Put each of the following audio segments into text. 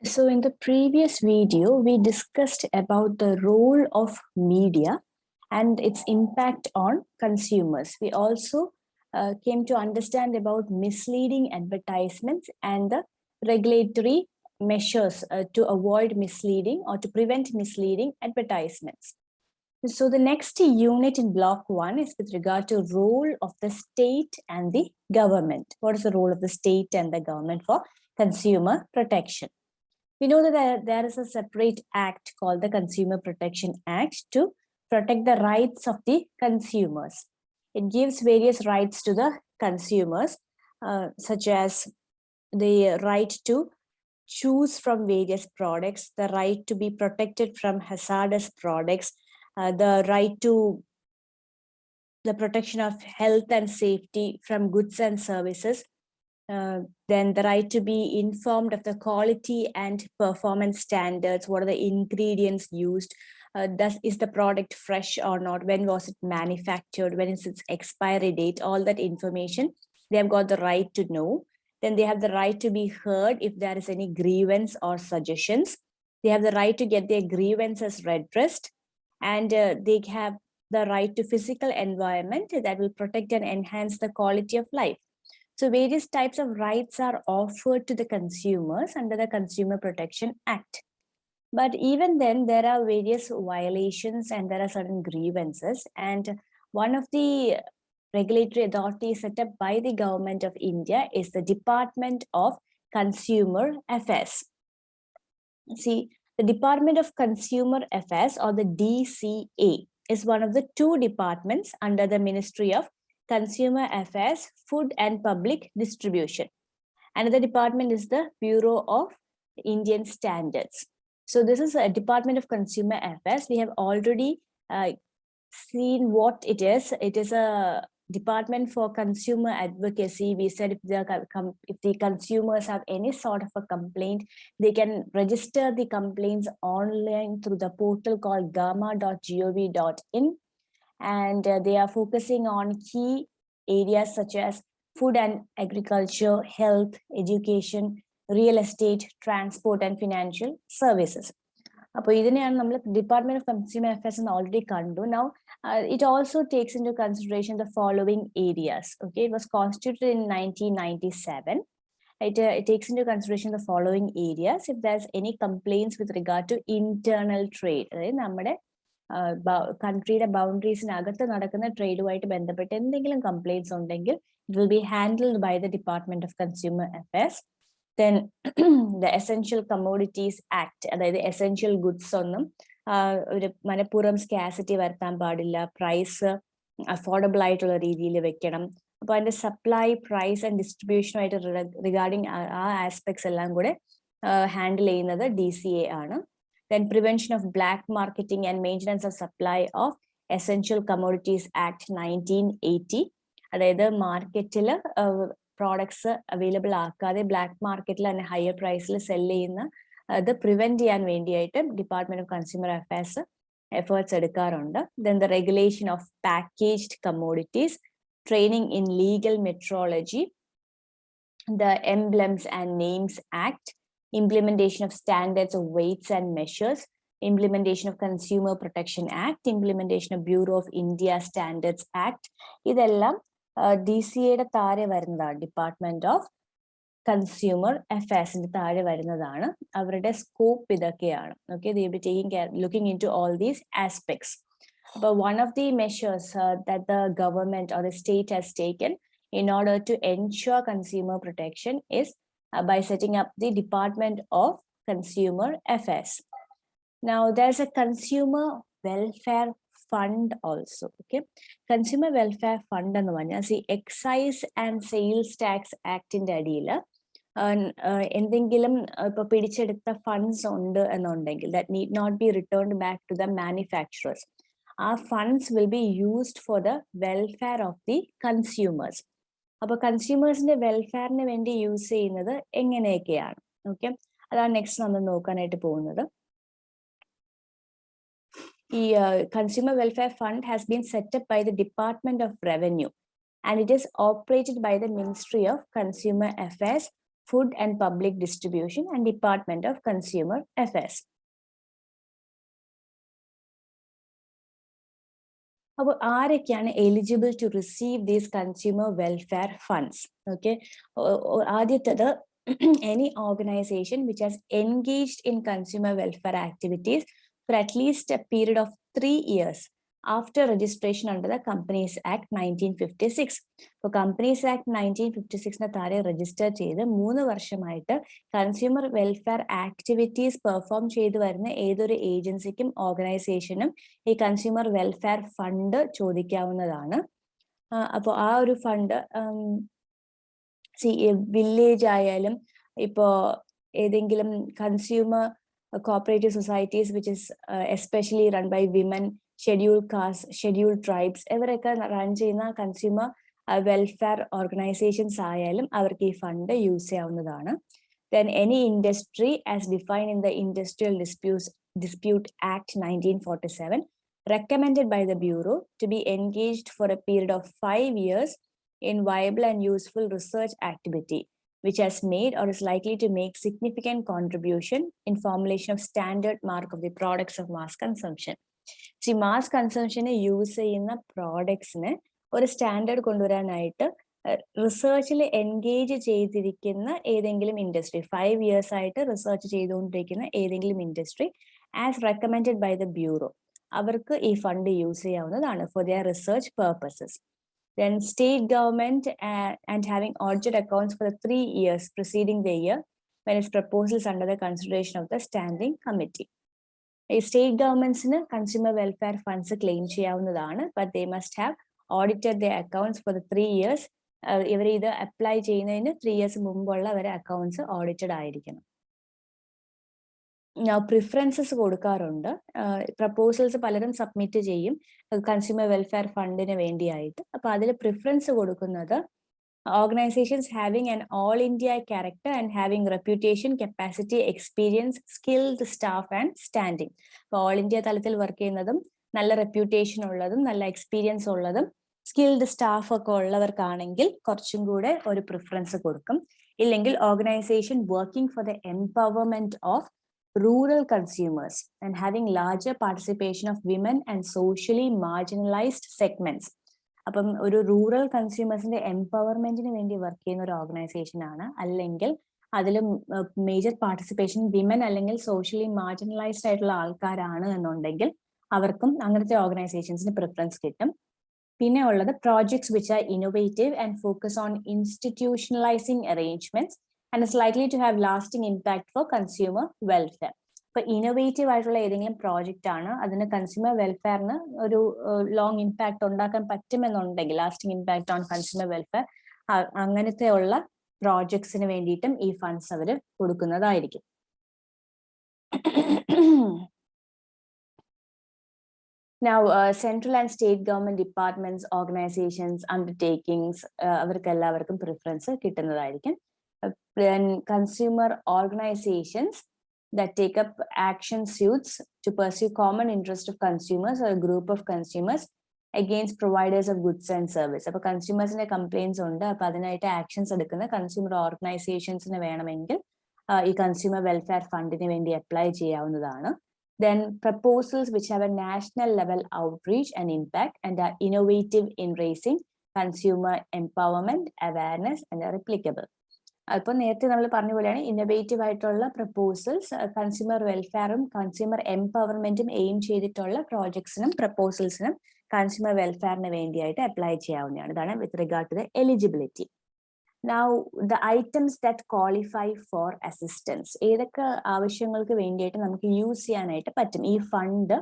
So in the previous video, we discussed about the role of media and its impact on consumers. We also came to understand about misleading advertisements and the regulatory measures to avoid misleading or to prevent misleading advertisements. So the next unit in block 1 is with regard to role of the state and the government. What is the role of the state and the government for consumer protection? We know that there is a separate act called the Consumer Protection Act to protect the rights of the consumers. It gives various rights to the consumers, such as the right to choose from various products, the right to be protected from hazardous products, the right to the protection of health and safety from goods and services, then the right to be informed of the quality and performance standards. What are the ingredients used? Is the product fresh or not? When was it manufactured? When is its expiry date? All that information they have got the right to know. Then they have the right to be heard if there is any grievance or suggestions. They have the right to get their grievances redressed, and they have the right to physical environment that will protect and enhance the quality of life. So various types of rights are offered to the consumers under the Consumer Protection Act. But even then, there are various violations and there are certain grievances. And one of the regulatory authorities set up by the government of India is the Department of Consumer Affairs. See, the Department of Consumer Affairs, or the DCA, is one of the two departments under the Ministry of Consumer Affairs, Food and Public Distribution. Another department is the Bureau of Indian Standards. So this is a Department of Consumer Affairs. We have already seen what it is. It is a department for consumer advocacy. We said if the consumers have any sort of a complaint, they can register the complaints online through the portal called gama.gov.in. And they are focusing on key areas such as food and agriculture, health, education, real estate, transport, and financial services. Department of Consumer Affairs already kandu. Now, it also takes into consideration the following areas. Okay, it was constituted in 1997. It takes into consideration the following areas. If there's any complaints with regard to internal trade, countryയുടെ ബൗണ്ടറീസിനകത്ത് നടക്കുന്ന ട്രേഡുമായിട്ട് ബന്ധപ്പെട്ട് എന്തെങ്കിലും complaints ഉണ്ടെങ്കിൽ it will be handled by the Department of Consumer Affairs. Then the Essential Commodities Act, അതായത് essential goods ഒന്നും ഒരു മനഃപൂർവ്വം scarcity വരുത്താൻ പാടില്ല, പ്രൈസ് അഫോർഡബിൾ ആയിട്ടുള്ള രീതിയിൽ വെക്കണം. അപ്പോൾ അതിന്റെ സപ്ലൈ, പ്രൈസ് ആൻഡ് ഡിസ്ട്രിബ്യൂഷനുമായിട്ട് റിഗാർഡിങ് ആ ആസ്പെക്ട്സ് എല്ലാം കൂടെ ഹാൻഡിൽ ചെയ്യുന്നത് DCA ആണ്. Then Prevention of Black Marketing and Maintenance of Supply of Essential Commodities Act 1980. അതായത് മാർക്കറ്റിൽ പ്രോഡക്ട്സ് അവൈലബിൾ ആക്കാതെ ബ്ലാക്ക് മാർക്കറ്റിൽ തന്നെ ഹയർ പ്രൈസിൽ സെല് ചെയ്യുന്ന അത് പ്രിവെന്റ് ചെയ്യാൻ വേണ്ടിയായിട്ട് department of consumer affairs efforts എടുക്കാറുണ്ട്. Then the Regulation of Packaged Commodities, Training in Legal Metrology, the Emblems and Names Act, implementation of standards of weights and measures, implementation of Consumer Protection Act, implementation of Bureau of India Standards Act. ഇതെല്ലാം DCAയുടെ താഴെ വരുന്നതാണ്, department of consumer അഫയേഴ്സിന്റെ താഴെ വരുന്നതാണ്. അവരുടെ scope ഇതൊക്കെയാണ്. Okay, they will be looking into all these aspects. But one of the measures that the government or the state has taken in order to ensure consumer protection is by setting up the Department of Consumer Affairs. Now, there's a Consumer Welfare Fund also. Okay, Consumer Welfare Fund എന്ന് പറഞ്ഞാൽ excise and sales tax ആക്ടിന്റെ അടിയിൽ എന്തെങ്കിലും ഇപ്പൊ പിടിച്ചെടുത്ത funds ഉണ്ട് എന്നുണ്ടെങ്കിൽ that need not be returned back to the manufacturers. ആ funds will be used for the welfare of the consumers. അപ്പൊ കൺസ്യൂമേഴ്സിന്റെ വെൽഫെയറിന് വേണ്ടി യൂസ് ചെയ്യുന്നത് എങ്ങനെയൊക്കെയാണ്? ഓക്കെ, അതാണ് നെക്സ്റ്റ് നമ്മൾ നോക്കാനായിട്ട് പോകുന്നത്. ഈ consumer welfare fund has been set up by the department of revenue and it is operated by the ministry of consumer affairs, Food and Public Distribution and Department of Consumer Affairs. അപ്പോൾ ആരൊക്കെയാണ് eligible to receive these consumer welfare funds? Okay, ആദ്യത്തേത് any organization which has engaged in consumer welfare activities for at least a period of 3 years after registration under the Companies Act 1956. So Companies Act 1956 താഴെ register ചെയ്ത് 3 വർഷമായിട്ട് consumer welfare activities perform ചെയ്തു വരുന്ന ഏതൊരു ഏജൻസിക്കും ഓർഗനൈസേഷനും ഈ consumer welfare fund ചോദിക്കാവുന്നതാണ്. അപ്പോൾ ആ ഒരു ഫണ്ട് വില്ലേജ് ആയാലും ഇപ്പോ ഏതെങ്കിലും consumer cooperative societies which is especially run by women, scheduled caste, scheduled tribes, ഇവരൊക്കെ റൺ ചെയ്യുന്ന കൺസ്യൂമർ വെൽഫെയർ ഓർഗനൈസേഷൻസ് ആയാലും അവർക്ക് ഈ ഫണ്ട് യൂസ് ചെയ്യാവുന്നതാണ്. Then any industry as defined in the Industrial Dispute Act 1947 recommended by the Bureau to be engaged for a period of 5 years in viable and useful research activity, which has made or is likely to make significant contribution in formulation of standard mark of the products of mass consumption. See, mass consumption use ചെയ്യുന്ന പ്രോഡക്ട്സിന് ഒരു standard കൊണ്ടുവരാനായിട്ട് റിസർച്ചിൽ engage ചെയ്തിരിക്കുന്ന ഏതെങ്കിലും industry, 5 years ആയിട്ട് research ചെയ്തുകൊണ്ടിരിക്കുന്ന ഏതെങ്കിലും industry as recommended by the bureau, അവർക്ക് ഈ ഫണ്ട് യൂസ് ചെയ്യാവുന്നതാണ് for their research purposes. Then state government and having audited accounts for the 3 years preceding the year when its proposals under the consideration of the standing committee. State governments in consumer welfare funds claim cheyavunnathaanu, but they must have audited their accounts for the 3 years. Ivar idu apply cheyyunnadine 3 years mumbulla avare accounts audited aayirikkanam. Now preferences കൊടുക്കാറുണ്ട്. Proposals പലരും submit ചെയ്യും consumer welfare ഫണ്ടിന് വേണ്ടിയായിട്ട്. അപ്പൊ അതിൽ preference കൊടുക്കുന്നത് organizations having an all India character and having reputation, capacity, experience, skilled staff and standing. അപ്പോൾ all India തലത്തിൽ work ചെയ്യുന്നതും നല്ല റെപ്യൂട്ടേഷൻ ഉള്ളതും നല്ല എക്സ്പീരിയൻസ് ഉള്ളതും സ്കിൽഡ് സ്റ്റാഫ് ഒക്കെ ഉള്ളവർക്കാണെങ്കിൽ കുറച്ചും കൂടെ ഒരു പ്രിഫറൻസ് കൊടുക്കും. ഇല്ലെങ്കിൽ organisation working for the empowerment of rural consumers and having larger participation of women and socially marginalized segments. അപ്പം ഒരു റൂറൽ കൺസ്യൂമേഴ്സിന്റെ എംപവർമെന്റിന് വേണ്ടി വർക്ക് ചെയ്യുന്ന ഒരു ഓർഗനൈസേഷൻ ആണ്, അല്ലെങ്കിൽ അതിൽ മേജർ പാർട്ടിസിപ്പേഷൻ വിമൻ അല്ലെങ്കിൽ സോഷ്യലി മാർജിനലൈസ്ഡ് ആയിട്ടുള്ള ആൾക്കാരാണ് എന്നുണ്ടെങ്കിൽ അവർക്കും അങ്ങനത്തെ ഓർഗനൈസേഷൻസിന് പ്രിഫറൻസ് കിട്ടും. പിന്നെ ഉള്ളത് projects which are innovative and focus on institutionalising arrangements and is likely to have lasting impact for consumer welfare. ഇപ്പൊ ഇന്നോവേറ്റീവ് ആയിട്ടുള്ള ഏതെങ്കിലും പ്രോജക്റ്റ് ആണ്, അതിന് കൺസ്യൂമർ വെൽഫെയറിന് ഒരു ലോങ് ഇമ്പാക്ട് ഉണ്ടാക്കാൻ പറ്റുമെന്നുണ്ടെങ്കിൽ, lasting impact on consumer welfare, അങ്ങനത്തെ ഉള്ള പ്രോജക്ട്സിന് വേണ്ടിയിട്ടും ഈ ഫണ്ട്സ് അവർ കൊടുക്കുന്നതായിരിക്കും. Now, central and state government departments, organizations, undertakings, അവർക്ക് എല്ലാവർക്കും പ്രിഫറൻസ് കിട്ടുന്നതായിരിക്കും. Then consumer organizations that take up action suits to pursue common interest of consumers or a group of consumers against providers of goods and service. അപ്പോൾ കൺസ്യൂമേഴ്സിന്റെ compliance ഉണ്ട്, അപ്പൊ അതിനായിട്ട് actions എടുക്കുന്ന consumer ഓർഗനൈസേഷൻസിന് വേണമെങ്കിൽ ഈ കൺസ്യൂമർ വെൽഫെയർ ഫണ്ടിന് വേണ്ടി apply ചെയ്യാവുന്നതാണ്. Then proposals which have a national level outreach and impact and are innovative in raising consumer empowerment, awareness and are applicable. അപ്പോൾ നേരത്തെ നമ്മൾ പറഞ്ഞ പോലെയാണ് ഇന്നോവേറ്റീവ് ആയിട്ടുള്ള പ്രപ്പോസൽസ് കൺസ്യൂമർ വെൽഫെയറും കൺസ്യൂമർ എംപവർമെന്റും എയിം ചെയ്തിട്ടുള്ള പ്രോജക്ട്സിനും പ്രപ്പോസൽസിനും കൺസ്യൂമർ വെൽഫെയറിന് വേണ്ടിയായിട്ട് അപ്ലൈ ചെയ്യാവുന്നതാണ്. ഇതാണ് with regard to the eligibility. Now the items that qualify for assistance, ഏതൊക്കെ ആവശ്യങ്ങൾക്ക് വേണ്ടിയിട്ട് നമുക്ക് യൂസ് ചെയ്യാനായിട്ട് പറ്റും ഈ ഫണ്ട്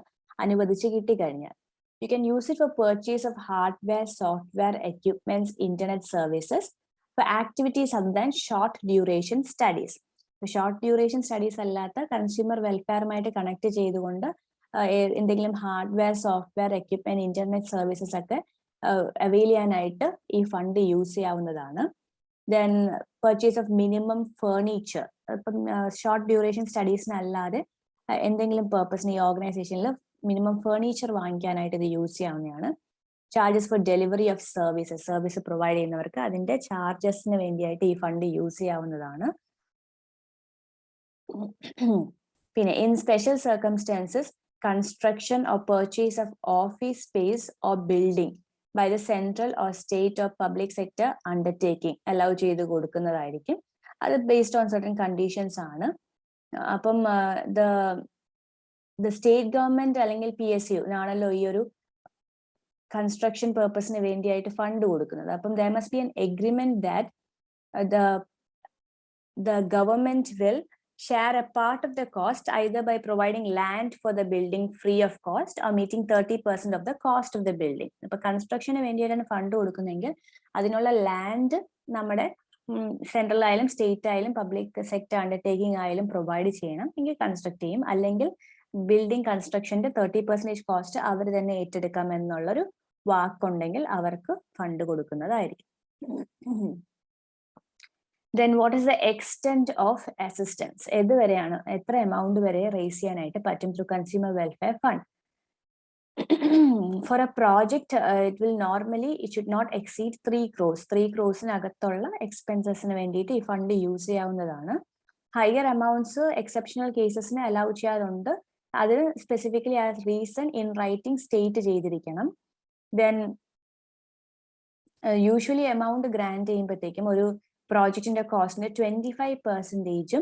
അനുവദിച്ച് കിട്ടിക്കഴിഞ്ഞാൽ. You can use it for purchase of hardware, software, equipments, internet services, for activities other than short duration studies. Short duration studies അല്ലാത്ത കൺസ്യൂമർ വെൽഫെയറുമായിട്ട് കണക്ട് ചെയ്തുകൊണ്ട് എന്തെങ്കിലും hardware, software, equipment, internet services ഒക്കെ avail ചെയ്യാനായിട്ട് ഈ fund use ചെയ്യാവുന്നതാണ്. Then purchase of minimum furniture, ഇപ്പം short duration സ്റ്റഡീസിന് അല്ലാതെ എന്തെങ്കിലും പേർപ്പസിന് ഈ ഓർഗനൈസേഷനിൽ മിനിമം ഫേർണിച്ചർ വാങ്ങിക്കാനായിട്ട് ഇത് യൂസ് ചെയ്യാവുന്നതാണ്. Charges four delivery of services, service provide ചെയ്യുന്നവർക്ക് അതിന്റെ ചാർജസിന് വേണ്ടിയായിട്ട് ഈ ഫണ്ട് യൂസ് ചെയ്യാവുന്നതാണ്. In special circumstances, construction or purchase of office space or building by the central or state or public sector undertaking allow ചെയ്ത് കൊടുക്കുന്നതായിരിക്കും. അത് based on certain conditions ആണ്. അപ്പം the state government അല്ലെങ്കിൽ PSU ആണല്ലോ ഈ ഒരു കൺസ്ട്രക്ഷൻ പേർപ്പസിന് വേണ്ടിയായിട്ട് ഫണ്ട് കൊടുക്കുന്നത്. അപ്പം there must be an agreement that the government will share a part of the cost either by providing land for the building free of cost or meeting 30% of the cost of the building. ഇപ്പൊ കൺസ്ട്രക്ഷന് വേണ്ടിയിട്ടാണ് fund കൊടുക്കുന്നെങ്കിൽ അതിനുള്ള land നമ്മുടെ central ആയാലും state ആയാലും public sector undertaking ആയാലും provide ചെയ്യണം എങ്കിൽ construct ചെയ്യും. അല്ലെങ്കിൽ ബിൽഡിംഗ് കൺസ്ട്രക്ഷന്റെ 30% കോസ്റ്റ് അവർ തന്നെ ഏറ്റെടുക്കാം എന്നുള്ളൊരു വാക്കുണ്ടെങ്കിൽ അവർക്ക് ഫണ്ട് കൊടുക്കുന്നതായിരിക്കും. Then what is the extent of assistance? ഏതുവരെയാണ് എത്ര എമൗണ്ട് വരെ റേസ് ചെയ്യാനായിട്ട് പറ്റും through consumer welfare fund? For a project, it should not exceed 3 crores. 3 crores-നകത്തുള്ള എക്സ്പെൻസസിന് വേണ്ടിയിട്ട് ഈ ഫണ്ട് യൂസ് ചെയ്യാവുന്നതാണ്. ഹയർ അമൗണ്ട്സ് എക്സെപ്ഷണൽ കേസസിന് അലൗ ചെയ്യാറുണ്ട്. അത് specifically as reason in writing state ചെയ്തിരിക്കണം. ദെൻ യൂഷ്വലി എമൗണ്ട് ഗ്രാൻഡ് ചെയ്യുമ്പോഴത്തേക്കും ഒരു പ്രോജക്റ്റിന്റെ കോസ്റ്റിന്റെ 25%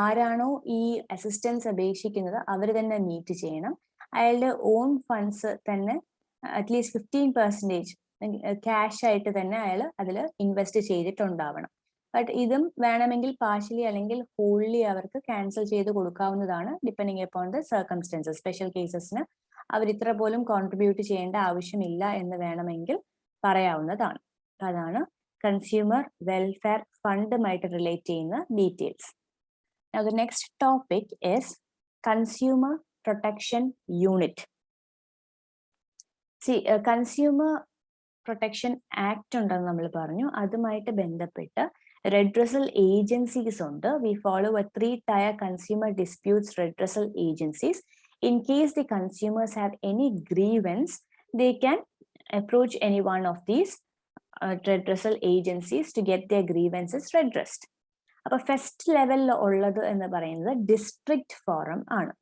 ആരാണോ ഈ അസിസ്റ്റൻസ് അപേക്ഷിക്കുന്നത് അവർ തന്നെ മീറ്റ് ചെയ്യണം. അയാളുടെ ഓൺ ഫണ്ട്സ് തന്നെ അറ്റ്ലീസ്റ്റ് 15% ക്യാഷ് ആയിട്ട് തന്നെ അയാൾ അതിൽ ഇൻവെസ്റ്റ് ചെയ്തിട്ടുണ്ടാവണം. ബട്ട് ഇതും വേണമെങ്കിൽ പാർഷ്യലി അല്ലെങ്കിൽ ഹോൾലി അവർക്ക് ക്യാൻസൽ ചെയ്ത് കൊടുക്കാവുന്നതാണ് depending upon the circumstances. Special കേസസിന് അവർ ഇത്ര പോലും കോൺട്രിബ്യൂട്ട് ചെയ്യേണ്ട ആവശ്യമില്ല എന്ന് വേണമെങ്കിൽ പറയാവുന്നതാണ്. അതാണ് കൺസ്യൂമർ വെൽഫെയർ ഫണ്ടുമായിട്ട് റിലേറ്റ് ചെയ്യുന്ന details. Now the next topic is Consumer Protection Unit. Consumer Protection Act ഉണ്ടെന്ന് നമ്മൾ പറഞ്ഞു. അതുമായിട്ട് ബന്ധപ്പെട്ട് redressal agencies ഉണ്ട്. We follow a 3-tier consumer disputes redressal agencies. In case the consumers have any grievance, they can approach any one of these redressal agencies to get their grievances redressed. അപ്പൊ first ലെവലിൽ ഉള്ളത് എന്ന് പറയുന്നത് district forum ആണ്.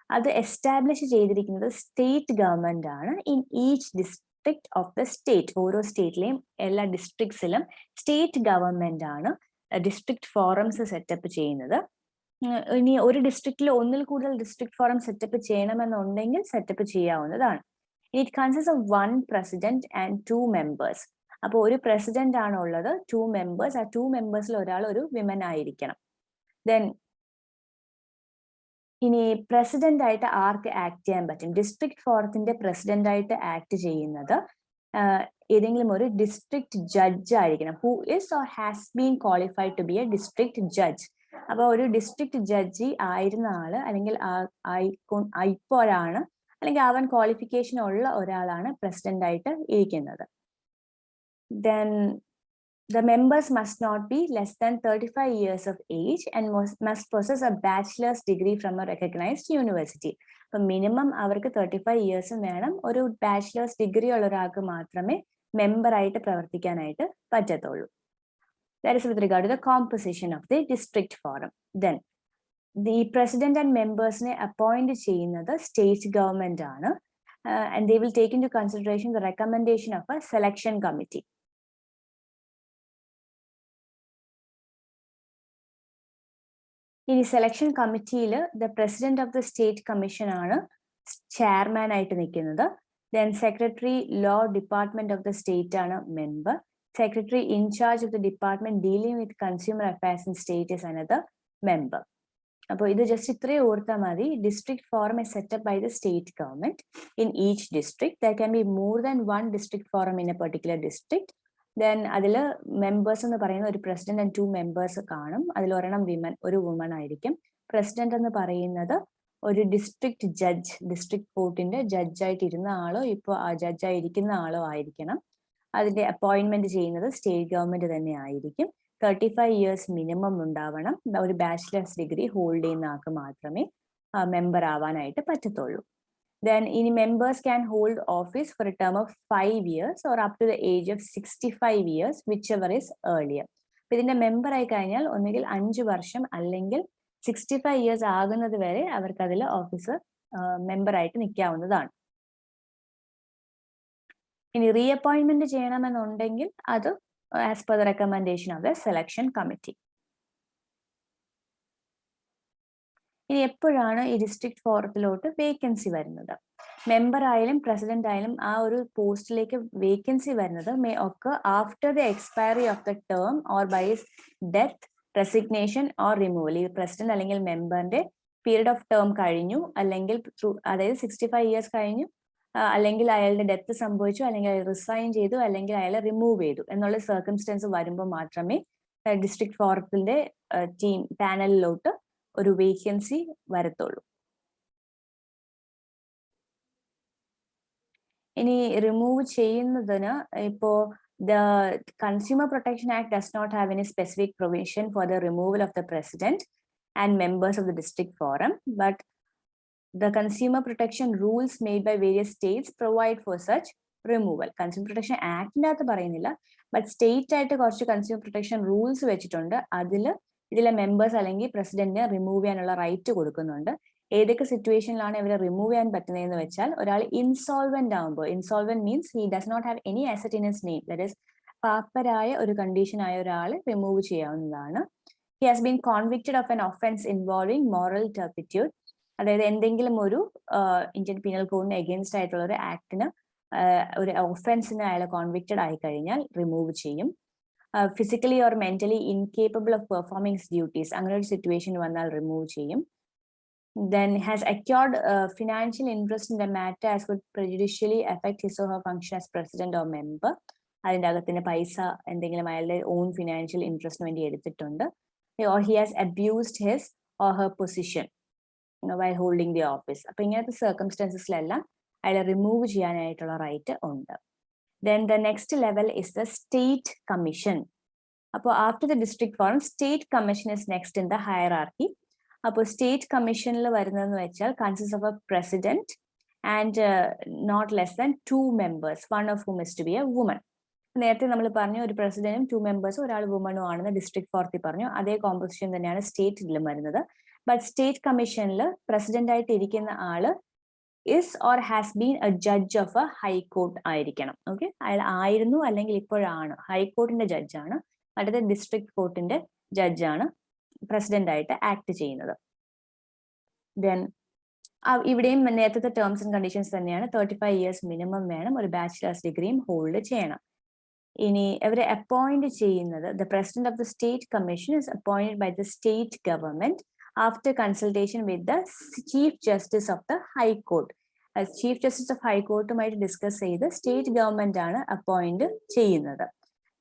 അത് establish ചെയ്തിരിക്കുന്നത് state government ആണ്. In each district of the state, ഓരോ സ്റ്റേറ്റിലെയും എല്ലാ ഡിസ്ട്രിക്ട്സിലും സ്റ്റേറ്റ് ഗവൺമെന്റ് ആണ് ഡിസ്ട്രിക്ട് ഫോറംസ് സെറ്റപ്പ് ചെയ്യുന്നത്. ഇനി ഒരു ഡിസ്ട്രിക്റ്റിൽ ഒന്നിൽ കൂടുതൽ ഡിസ്ട്രിക്ട് ഫോറം സെറ്റപ്പ് ചെയ്യണമെന്നുണ്ടെങ്കിൽ സെറ്റപ്പ് ചെയ്യാവുന്നതാണ്. It consist of 1 president and 2 members. അപ്പോൾ ഒരു പ്രസിഡന്റ് ആണ് ഉള്ളത്, 2 members. ആ 2 members ഒരാൾ ഒരു വിമൻ ആയിരിക്കണം. ദെൻ ഇനി പ്രസിഡന്റ് ആയിട്ട് ആർക്ക് ആക്ട് ചെയ്യാൻ പറ്റും? ഡിസ്ട്രിക്ട് ഫോറത്തിന്റെ പ്രസിഡന്റ് ആയിട്ട് ആക്ട് ചെയ്യുന്നത് ഏതെങ്കിലും ഒരു ഡിസ്ട്രിക്ട് ജഡ്ജ് ആയിരിക്കണം. Who is or has been qualified to be a district judge. അപ്പൊ ഒരു ഡിസ്ട്രിക്ട് ജഡ്ജി ആയിരുന്ന ആള് അല്ലെങ്കിൽ ഇപ്പോഴാണ് അല്ലെങ്കിൽ അവൻ ക്വാളിഫിക്കേഷൻ ഉള്ള ഒരാളാണ് പ്രസിഡന്റ് ആയിട്ട് ഇരിക്കുന്നത്. Then the members must not be less than 35 years of age and must possess a bachelor's degree from a recognized university. അപ്പൊ മിനിമം അവർക്ക് 35 years വേണം. ഒരു ബാച്ചിലേഴ്സ് ഡിഗ്രി ഉള്ള ഒരാൾക്ക് മാത്രമേ മെമ്പർ ആയിട്ട് പ്രവർത്തിക്കാനായിട്ട് പറ്റത്തുള്ളൂ. That is with regard to the composition of the district forum. Then the president and members-നെ appoint ചെയ്യുന്നത് സ്റ്റേറ്റ് ഗവൺമെന്റ് ആണ്. And they will take into consideration the recommendation of a selection committee. ഈ selection കമ്മിറ്റിയിൽ the president of the state commission ആണ് chairman ആയിട്ട് നിൽക്കുന്നത്. Then secretary law department of the state ആണ് member. Secretary in charge of the department dealing with consumer affairs in state is another member. അപ്പോൾ ഇത് just ഇത്രയും ഓർത്താൽ മതി. District forum is set up by the state government in each district. There can be more than 1 district forum in a particular district. Then അതിൽ members എന്ന് പറയുന്ന ഒരു president and 2 members കാണും. അതിൽ ഒരെണ്ണം ഒരു വുമൺ ആയിരിക്കും. പ്രസിഡന്റ് എന്ന് പറയുന്നത് ഒരു ഡിസ്ട്രിക്ട് ജഡ്ജ്, ഡിസ്ട്രിക്ട് കോർട്ടിന്റെ ജഡ്ജായിട്ട് ഇരുന്ന ആളോ ഇപ്പോൾ ആ ജഡ്ജായിരിക്കുന്ന ആളോ ആയിരിക്കണം. അതിന്റെ അപ്പോയിന്റ്മെന്റ് ചെയ്യുന്നത് സ്റ്റേറ്റ് ഗവൺമെന്റ് തന്നെ ആയിരിക്കും. 35 years മിനിമം ഉണ്ടാവണം. ഒരു ബാച്ചിലേഴ്സ് ഡിഗ്രി ഹോൾഡ് ചെയ്യുന്ന ആൾക്ക് മാത്രമേ മെമ്പർ ആവാനായിട്ട് പറ്റത്തുള്ളൂ. Then any members can hold office for a term of 5 years or up to the age of 65 years, whichever is earlier. ഇതിന്റെ മെമ്പർ ആയി കഴിഞ്ഞാൽ ഒന്നുകിൽ 5 വർഷം അല്ലെങ്കിൽ 65 years ആകുന്നത് വരെ അവർക്ക് അതിൽ ഓഫീസ് മെമ്പർ ആയിട്ട് നിൽക്കാവുന്നതാണ്. ഇനി റീഅപ്പോയിന്റ്മെന്റ് ചെയ്യണമെന്നുണ്ടെങ്കിൽ അത് as per the recommendation of the selection committee. ഇനി എപ്പോഴാണ് ഈ ഡിസ്ട്രിക്ട് ഫോറത്തിലോട്ട് വേക്കൻസി വരുന്നത്? മെമ്പർ ആയാലും പ്രസിഡന്റ് ആയാലും ആ ഒരു പോസ്റ്റിലേക്ക് വേക്കൻസി വരുന്നത് മേ ഒക്കെ after the expiry of the term or by death, resignation or removal. ഈ പ്രസിഡന്റ് അല്ലെങ്കിൽ മെമ്പറിന്റെ പീരീഡ് ഓഫ് ടേം കഴിഞ്ഞു, അല്ലെങ്കിൽ അതായത് 65 years കഴിഞ്ഞു, അല്ലെങ്കിൽ അയാളുടെ ഡെത്ത് സംഭവിച്ചു, അല്ലെങ്കിൽ അയാൾ റിസൈൻ ചെയ്തു, അല്ലെങ്കിൽ അയാളെ റിമൂവ് ചെയ്തു എന്നുള്ള സർക്കംസ്റ്റൻസ് വരുമ്പോൾ മാത്രമേ ഡിസ്ട്രിക്ട് ഫോറത്തിന്റെ ടീം പാനലിലോട്ട് ഒരു വേക്കൻസി വരത്തുള്ളൂ. ഇനി റിമൂവ് ചെയ്യുന്നതിന് ഇപ്പോ the Consumer Protection Act does not have any specific provision for the removal of the president and members of the district forum, but the consumer protection rules made by various states provide for such removal. Consumer Protection Act ന്റെ പറയുന്നില്ല, but state ആയിട്ട് കുറച്ച് consumer protection rules വെച്ചിട്ടുണ്ട്. ഇതിലെ members അല്ലെങ്കിൽ പ്രസിഡന്റിന് remove ചെയ്യാനുള്ള right കൊടുക്കുന്നുണ്ട്. ഏതൊക്കെ സിറ്റുവേഷനിലാണ് ഇവരെ റിമൂവ് ചെയ്യാൻ പറ്റുന്നതെന്ന് വെച്ചാൽ, ഒരാൾ ഇൻസോൾവെന്റ് ആകുമ്പോൾ, insolvent means he does not have any asset in his name, that is പാപ്പരായ ഒരു കണ്ടീഷൻ ആയ ഒരാൾ റിമൂവ് ചെയ്യാവുന്നതാണ്. He has been convicted of an offence involving moral turpitude, അതായത് എന്തെങ്കിലും ഒരു ഇന്ത്യൻ പീനൽ കോഡിന് എഗെയിൻസ്റ്റ് ആയിട്ടുള്ള ഒരു ആക്ടിന്, ഒരു ഒഫൻസിന് അയാൾ കോൺവിക്റ്റഡ് ആയി കഴിഞ്ഞാൽ റിമൂവ് ചെയ്യും. Physically or mentally incapable of performing duties, അങ്ങനെ ഒരു സിറ്റുവേഷൻ വന്നാൽ റിമൂവ് ചെയ്യും. Then has acquired financial interest in the matter as could prejudicially affect his or her function as president or member. അതിൻ്റെ അകത്തിന് പൈസ എന്തെങ്കിലും അയാളുടെ ഓൺ ഫിനാൻഷ്യൽ ഇൻട്രസ്റ്റിന് വേണ്ടി എടുത്തിട്ടുണ്ട്. or he has abused his or her position while holding the office. അപ്പൊ ഇങ്ങനത്തെ സർക്കംസ്റ്റൻസസിലെല്ലാം അയാളെ remove ചെയ്യാനായിട്ടുള്ള റൈറ്റ് ഉണ്ട്. Then the next level is the state commission. അപ്പോൾ after the district forum, state commission is next in the hierarchy. അപ്പോൾ state കമ്മീഷനിൽ വരുന്നതെന്ന് വെച്ചാൽ consist of a president and not less than 2 members, one of whom is to be a woman. നേരത്തെ നമ്മൾ പറഞ്ഞു ഒരു പ്രസിഡന്റും 2 members ഒരാൾ വുമണും ആണെന്ന് ഡിസ്ട്രിക്ട് ഫോർത്തിൽ പറഞ്ഞു. അതേ കോമ്പോസിഷൻ തന്നെയാണ് സ്റ്റേറ്റിലും വരുന്നത്. ബട്ട് സ്റ്റേറ്റ് കമ്മീഷനിൽ പ്രസിഡന്റ് ആയിട്ട് ഇരിക്കുന്ന ആള് is or has been a judge of A high court ആയിരിക്കണം. ഓക്കെ, അയാൾ ആയിരുന്നു അല്ലെങ്കിൽ ഇപ്പോഴാണ് ഹൈക്കോർട്ടിന്റെ ജഡ്ജാണ്, അടുത്ത ഡിസ്ട്രിക്ട് കോർട്ടിന്റെ ജഡ്ജാണ് പ്രസിഡന്റ് ആയിട്ട് ആക്ട് ചെയ്യുന്നത്. ദെൻ ഇവിടെയും നേരത്തെ ടേംസ് ആൻഡ് കണ്ടീഷൻസ് തന്നെയാണ്. 35 years മിനിമം വേണം, ഒരു ബാച്ചിലേഴ്സ് ഡിഗ്രിയും ഹോൾഡ് ചെയ്യണം. ഇനി അവരെ അപ്പോയിന്റ് ചെയ്യുന്നത്, the president of the state commission is appointed by the state government after consultation with the chief justice of the high court. Chief justice of ഹൈക്കോർട്ടുമായിട്ട് discuss ചെയ്ത് സ്റ്റേറ്റ് ഗവൺമെന്റ് ആണ് അപ്പോയിന്റ് ചെയ്യുന്നത്.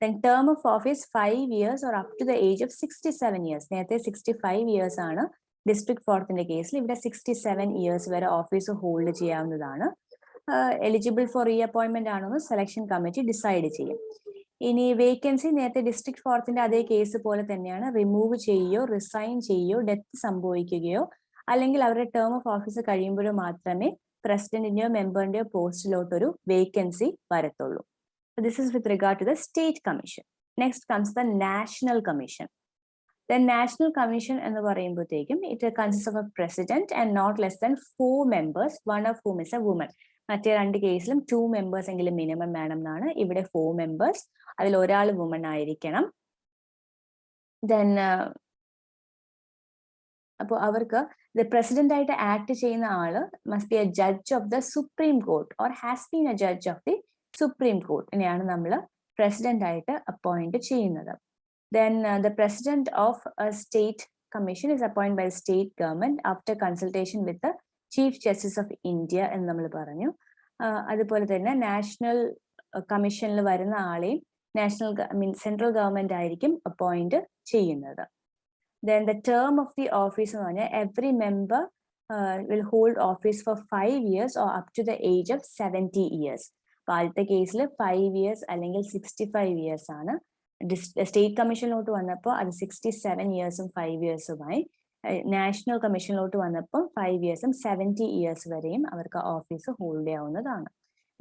Then term of office 5 years or up to the age of 67 years. നേരത്തെ 65 years ആണ് district ഫോർത്തിന്റെ കേസിൽ, ഇവിടെ 67 years വരെ office hold ചെയ്യാവുന്നതാണ്. എലിജിബിൾ ഫോർ റീ അപ്പോയിന്റ്മെന്റ് ആണെന്ന് സെലക്ഷൻ കമ്മിറ്റി ഡിസൈഡ് ചെയ്യും. ഇനി വേക്കൻസി നേരത്തെ ഡിസ്ട്രിക്ട് ഫോർത്തിന്റെ അതേ കേസ് പോലെ തന്നെയാണ്. റിമൂവ് ചെയ്യുകയോ റിസൈൻ ചെയ്യുകയോ ഡെത്ത് സംഭവിക്കുകയോ അല്ലെങ്കിൽ അവരുടെ ടേം ഓഫ് ഓഫീസ് കഴിയുമ്പോഴോ മാത്രമേ പ്രസിഡന്റിന്റെയോ മെമ്പറിന്റെയോ പോസ്റ്റിലോട്ടൊരു വേക്കൻസി വരത്തുള്ളൂ. This is with regard to the state commission. Next comes the national commission. The national commission എന്ന് പറയുമ്പോഴത്തേക്കും it consists of a president and not less than 4 members, one of whom is a woman. മറ്റേ 2 കേസിലും 2 members എങ്കിലും minimum വേണം എന്നാണ്. ഇവിടെ 4 members, അതിൽ ഒരാൾ വുമൺ ആയിരിക്കണം. ദെൻ അപ്പോൾ അവർക്ക് പ്രസിഡന്റ് ആയിട്ട് ആക്ട് ചെയ്യുന്ന ആള് must be a judge of the supreme court or has been a judge of the supreme കോർട്ടിനെയാണ് നമ്മൾ പ്രസിഡന്റ് ആയിട്ട് അപ്പോയിന്റ് ചെയ്യുന്നത്. Then the president of a state commission is appoint by state government after consultation with chief justice of India എന്ന് നമ്മൾ പറഞ്ഞു. അതുപോലെ തന്നെ national കമ്മീഷനിൽ വരുന്ന ആളെയും സെൻട്രൽ ഗവൺമെന്റ് ആയിരിക്കും അപ്പോയിന്റ് ചെയ്യുന്നത്. Then the term of the office എന്ന് പറഞ്ഞാൽ every member will hold office four 5 years or up to the age of 70 years. ആദ്യത്തെ കേസിൽ 5 years അല്ലെങ്കിൽ 65 years ആണ്. സ്റ്റേറ്റ് കമ്മീഷനിലോട്ട് വന്നപ്പോൾ അത് 67 yearsഉം 5 yearsഉമായി. നാഷണൽ കമ്മീഷനിലോട്ട് വന്നപ്പോൾ 5 yearsഉം 70 years വരെയും അവർക്ക് ഓഫീസ് ഹോൾഡ് ചെയ്യാവുന്നതാണ്.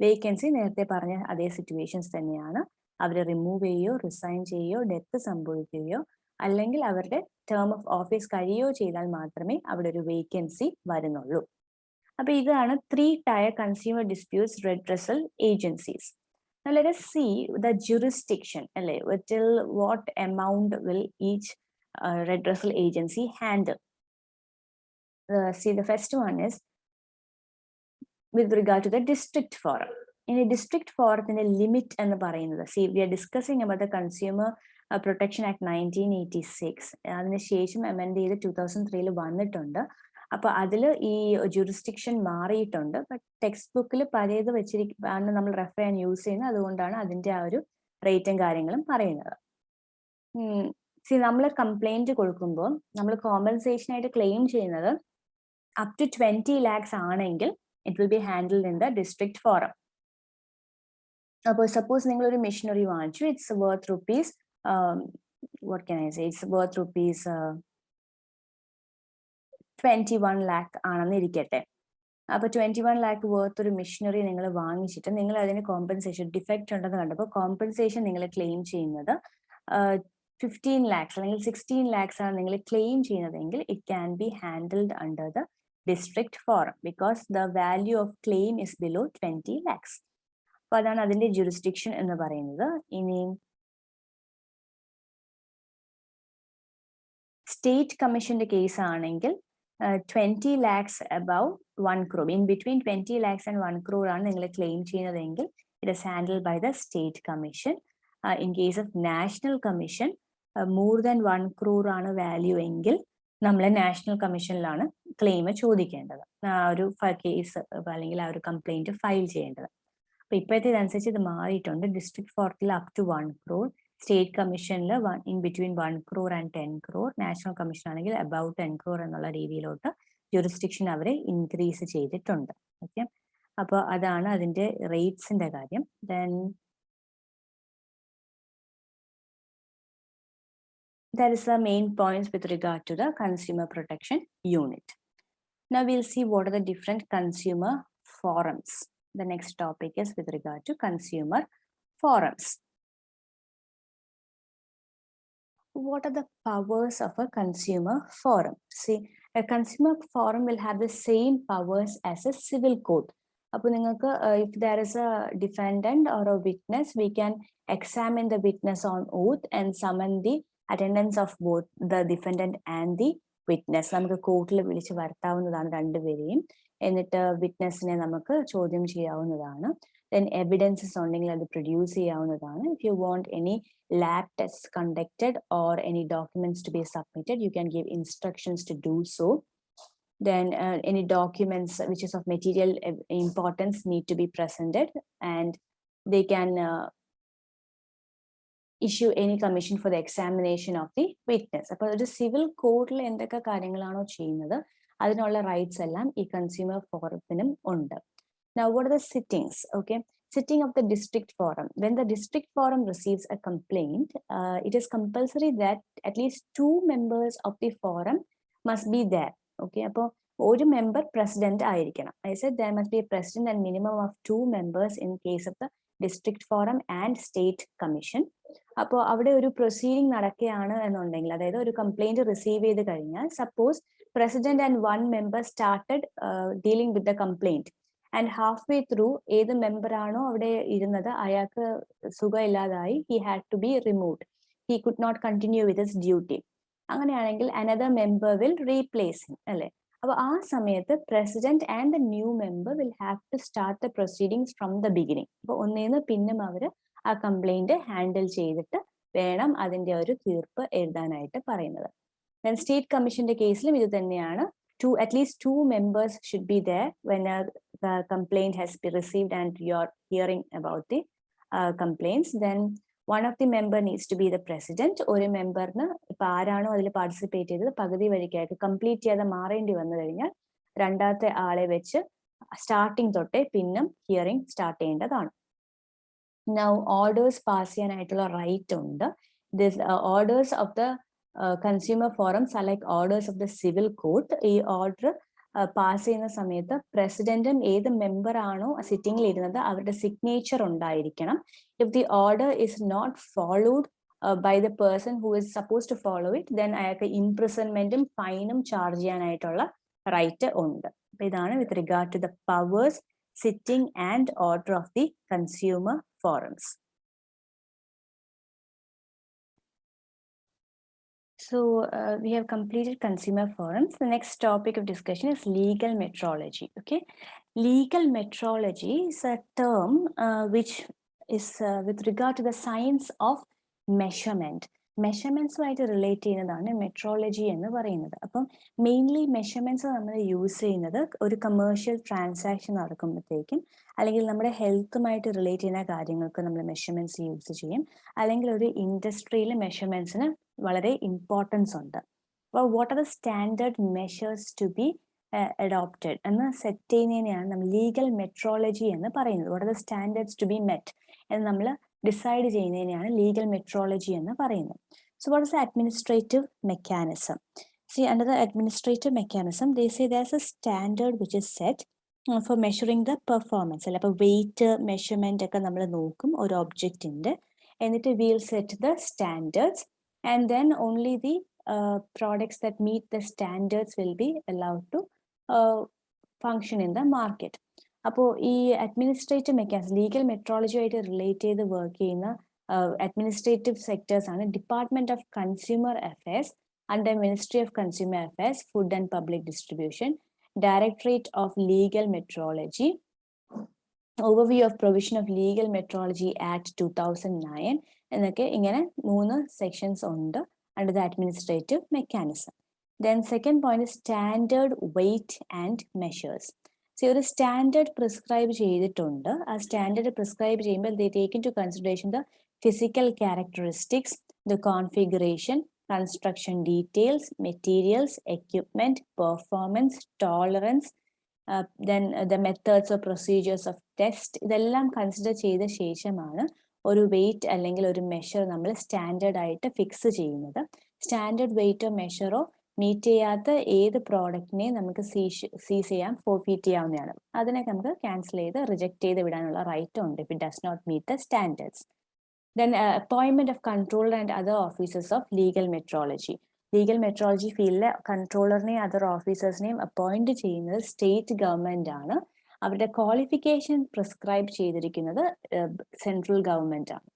വേക്കൻസി നേരത്തെ പറഞ്ഞ അതേ സിറ്റുവേഷൻസ് തന്നെയാണ്. അവരെ റിമൂവ് ചെയ്യുകയോ റിസൈൻ ചെയ്യുകയോ ഡെത്ത് സംഭവിക്കുകയോ അല്ലെങ്കിൽ അവരുടെ ടേം ഓഫ് ഓഫീസ് കഴിയുകയോ ചെയ്താൽ മാത്രമേ അവിടെ ഒരു വേക്കൻസി വരുന്നുള്ളൂ. അപ്പൊ ഇതാണ് 3-tier consumer disputes redressal agencies. Now let us see the jurisdiction. Till what amount will each redressal agency handle? See, the first one is with regard to the district forum. In a district forum, in a limit and the പറയുന്നത്. See, we are discussing about the Consumer Protection Act 1986. അതിനുശേഷം amend ചെയ്ത് 2003 വന്നിട്ടുണ്ട്. അപ്പൊ അതിൽ ഈ jurisdiction മാറിയിട്ടുണ്ട്. But text ബുക്കിൽ പഴയത് വെച്ചിരിക്കുകയാണ് നമ്മൾ റെഫർ ചെയ്യാൻ യൂസ് ചെയ്യുന്നത്. അതുകൊണ്ടാണ് അതിന്റെ ആ ഒരു റേറ്റും കാര്യങ്ങളും പറയുന്നത്. നമ്മൾ കംപ്ലൈന്റ് കൊടുക്കുമ്പോൾ നമ്മൾ കോമ്പൻസേഷൻ ആയിട്ട് ക്ലെയിം ചെയ്യുന്നത് up to 20 lakhs ആണെങ്കിൽ it will be handled in the district forum. അപ്പോൾ സപ്പോസ് നിങ്ങൾ ഒരു മെഷീനറി വാങ്ങിച്ചു, it's worth rupees what can I say, it's worth rupees 21 lakh ആണെന്ന് ഇരിക്കട്ടെ. അപ്പൊ 21 lakh വർത്ത് ഒരു മെഷീനറി നിങ്ങൾ വാങ്ങിച്ചിട്ട് നിങ്ങൾ അതിന് കോമ്പൻസേഷൻ ഡിഫക്റ്റ് ഉണ്ടെന്ന് കണ്ടപ്പോൾ കോമ്പൻസേഷൻ നിങ്ങൾ ക്ലെയിം ചെയ്യുന്നത് 15 lakhs അല്ലെങ്കിൽ 16 lakhs ആണ് നിങ്ങൾ ക്ലെയിം ചെയ്യുന്നതെങ്കിൽ it can be handled under the district forum because the value of claim is below 20 lakhs. അപ്പൊ അതാണ് അതിന്റെ ജുറിസ്ഡിക്ഷൻ എന്ന് പറയുന്നത്. ഇനി സ്റ്റേറ്റ് കമ്മീഷന്റെ കേസ് ആണെങ്കിൽ 20 lakhs above 1 crore, in between 20 lakhs and 1 crore ആണ് നിങ്ങൾ ക്ലെയിം ചെയ്യുന്നതെങ്കിൽ it is handled by the state commission. In case of national commission, more than 1 crore ആണ് വാല്യൂ എങ്കിൽ നമ്മൾ നാഷണൽ കമ്മീഷനിലാണ് ക്ലെയിം ചോദിക്കേണ്ടത്, ആ ഒരു കേസ് അല്ലെങ്കിൽ ആ ഒരു കംപ്ലൈന്റ് ഫയൽ ചെയ്യേണ്ടത്. അപ്പൊ ഇപ്പോഴത്തെ ഇതനുസരിച്ച് ഇത് മാറിയിട്ടുണ്ട്. ഡിസ്ട്രിക്ട് ഫോറത്തിൽ അപ് ടു 1 crore, സ്റ്റേറ്റ് കമ്മീഷനിൽ in between 1 crore and 10 crore, national commission ആണെങ്കിൽ അബൌട്ട് 10 crore എന്നുള്ള രീതിയിലോട്ട് ജുറിസ്ഡിക്ഷൻ അവരെ ഇൻക്രീസ് ചെയ്തിട്ടുണ്ട്. ഓക്കെ, അപ്പോൾ അതാണ് അതിന്റെ റേറ്റ്സിന്റെ കാര്യം. Then that is the main points with regard to the consumer protection unit. Now we'll see what are the different consumer forums. The next topic is with regard to consumer forums. What are the powers of a consumer forum? See, a consumer forum will have the same powers as a civil court. അപ്പോൾ നിങ്ങൾക്ക് if there is a defendant or a witness, we can examine the witness on oath and summon the attendance of both the defendant and the witness. നമുക്ക് കോർട്ടിൽ വിളിച്ച് വരുത്താവുന്നതാണ് രണ്ടുപേരെയും. എന്നിട്ട് വിറ്റ്നസിനെ നമുക്ക് ചോദ്യം ചെയ്യാവുന്നതാണ്. then evidences ഉണ്ടെങ്കിൽ അത് പ്രൊഡ്യൂസ് ചെയ്യാവുന്നതാണ്. if you want any lab tests conducted or any documents to be submitted, you can give instructions to do so. Then any documents which is of material importance need to be presented, and they can issue any commission for the examination of the witness. അപ്പോൾ ഒരു civil കോർട്ടിൽ എന്തൊക്കെ കാര്യങ്ങളാണോ ചെയ്യുന്നത് അതിനുള്ള rights എല്ലാം ഈ consumer ഫോറത്തിനും ഉണ്ട്. Now, what are the sittings? Okay, sitting of the district forum. When the district forum receives a complaint, it is compulsory that at least 2 members of the forum must be there. Okay, അപ്പോൾ ഒരു member president ആയിരിക്കണം. I said there must be a president and minimum of 2 members in case of the district forum and state commission. അപ്പോൾ അവിടെ ഒരു proceeding നടക്കുകയാണ് എന്നുണ്ടെങ്കിൽ, അതായത് ഒരു കംപ്ലൈന്റ് റിസീവ് ചെയ്ത് കഴിഞ്ഞാൽ suppose president and 1 member started dealing with the complaint and halfway through ഏത് മെമ്പർ ആണോ അവിടെ ഇരുന്നത് അയാൾക്ക് സുഖമില്ലാതായി, he had to be removed, he could not continue with his duty. അങ്ങനെയാണെങ്കിൽ another member will replace him അല്ലെ. അപ്പൊ ആ സമയത്ത് president and the new member will have to start the proceedings from the beginning. അപ്പൊ ഒന്നേന്ന് പിന്നും അവര് ആ കംപ്ലൈന്റ് ഹാൻഡിൽ ചെയ്തിട്ട് വേണം അതിന്റെ ഒരു തീർപ്പ് എഴുതാനായിട്ട് പറയുന്നത്. സ്റ്റേറ്റ് കമ്മീഷന്റെ കേസിലും ഇത് തന്നെയാണ്. At least 2 members should be there when the complaint has been received and you're hearing about the complaints. Then one of the member needs to be the president. ഒരു മെമ്പറിന് ഇപ്പൊ ആരാണോ അതിൽ പാർട്ടിസിപ്പേറ്റ് ചെയ്തത് പകുതി വഴിക്കായിട്ട് കംപ്ലീറ്റ് ചെയ്യാതെ മാറേണ്ടി വന്നു കഴിഞ്ഞാൽ രണ്ടാമത്തെ ആളെ വെച്ച് സ്റ്റാർട്ടിങ് തൊട്ടേ പിന്നും ഹിയറിംഗ് സ്റ്റാർട്ട് ചെയ്യേണ്ടതാണ്. Now orders പാസ് ചെയ്യാനായിട്ടുള്ള റൈറ്റ് ഉണ്ട്. This orders of the consumer forums are like orders of the civil court. ഈ ഓർഡർ പാസ് ചെയ്യുന്ന സമയത്ത് പ്രസിഡന്റും ഏത് മെമ്പർ ആണോ സിറ്റിംഗിൽ ഇരുന്നത് അവരുടെ സിഗ്നേച്ചർ ഉണ്ടായിരിക്കണം. If the order is not followed by the person who is supposed to follow it, then അയാൾക്ക് ഇംപ്രിസൺമെന്റും ഫൈനും ചാർജ് ചെയ്യാനായിട്ടുള്ള റൈറ്റ് ഉണ്ട്. അപ്പൊ ഇതാണ് with regard to the powers, sitting and order of the consumer forums. So we have completed consumer forums. The next topic of discussion is legal metrology. Okay, legal metrology is a term which is with regard to the science of measurement. മെഷർമെന്റ്സുമായിട്ട് relate ചെയ്യുന്നതാണ് metrology എന്ന് പറയുന്നത്. അപ്പം mainly measurements നമ്മൾ use ചെയ്യുന്നത് ഒരു commercial transaction നടക്കുമ്പോഴത്തേക്കും, അല്ലെങ്കിൽ നമ്മുടെ ഹെൽത്തുമായിട്ട് റിലേറ്റ് ചെയ്യുന്ന കാര്യങ്ങൾക്ക് നമ്മൾ മെഷർമെന്റ്സ് യൂസ് ചെയ്യും, അല്ലെങ്കിൽ ഒരു ഇൻഡസ്ട്രിയിൽ മെഷർമെന്റ്സിന് വളരെ ഇമ്പോർട്ടൻസ് ഉണ്ട്. അപ്പോൾ what are the standard measures to be adopted എന്ന് സെറ്റ് ചെയ്യുന്നതിനെയാണ് നമ്മൾ ലീഗൽ മെട്രോളജി എന്ന് പറയുന്നത്. What are the standards to be met എന്ന് നമ്മൾ ഡിസൈഡ് ചെയ്യുന്നതിനെയാണ് ലീഗൽ മെട്രോളജി എന്ന് പറയുന്നത്. So what is the administrative mechanism? See, under the administrative mechanism, they say there's a standard which is set for measuring the performance. അല്ല, അപ്പോൾ wait measurement ഒക്കെ നമ്മൾ നോക്കും ഒരു ഒബ്ജക്റ്റിന്റെ, എന്നിട്ട് we'll set the standards, and then only the products that meet the standards will be allowed to function in the market. അപ്പോൾ ഈ അഡ്മിനിസ്ട്രേറ്റീവ് മെക്കാനിസം, ലീഗൽ മെട്രോളജി ആയിട്ട് റിലേറ്റ് ചെയ്ത് വർക്ക് ചെയ്യുന്ന അഡ്മിനിസ്ട്രേറ്റീവ് സെക്ടേഴ്സ് ആണ് department of consumer affairs under ministry of consumer affairs, food and public distribution, directorate of legal metrology, overview of provision of legal metrology act 2009 എന്നൊക്കെ ഇങ്ങനെ 3 sections ഉണ്ട് under the administrative mechanism. Then second point standard weight and measures. ഒരു standard prescribe ചെയ്തിട്ടുണ്ട്. ആ standard prescribe ചെയ്യുമ്പോൾ they take into consideration the physical characteristics, the configuration, construction details, materials, equipment, performance, tolerance, then the methods of procedures of test. ഇതെല്ലാം consider ചെയ്ത ശേഷമാണ് ഒരു wait അല്ലെങ്കിൽ ഒരു മെഷർ നമ്മൾ സ്റ്റാൻഡേർഡ് ആയിട്ട് ഫിക്സ് ചെയ്യുന്നത്. സ്റ്റാൻഡേർഡ് വെയിറ്റോ മെഷറോ മീറ്റ് ചെയ്യാത്ത ഏത് പ്രോഡക്റ്റിനെയും നമുക്ക് സീസ് ചെയ്യാം, ഫോർഫീറ്റ് ചെയ്യാവുന്നതാണ്. അതിനൊക്കെ നമുക്ക് ക്യാൻസൽ ചെയ്ത് റിജക്ട് ചെയ്ത് വിടാനുള്ള റൈറ്റ് ഉണ്ട് if it does not meet the standards. Then appointment of controller and other officers of legal metrology. Legal metrology ഫീൽഡിലെ കൺട്രോളറിനെയും അതർ ഓഫീസേഴ്സിനെയും അപ്പോയിന്റ് ചെയ്യുന്നത് സ്റ്റേറ്റ് ഗവൺമെന്റ് ആണ്. അവരുടെ ക്വാളിഫിക്കേഷൻ പ്രിസ്ക്രൈബ് ചെയ്തിരിക്കുന്നത് സെൻട്രൽ ഗവൺമെന്റ് ആണ്.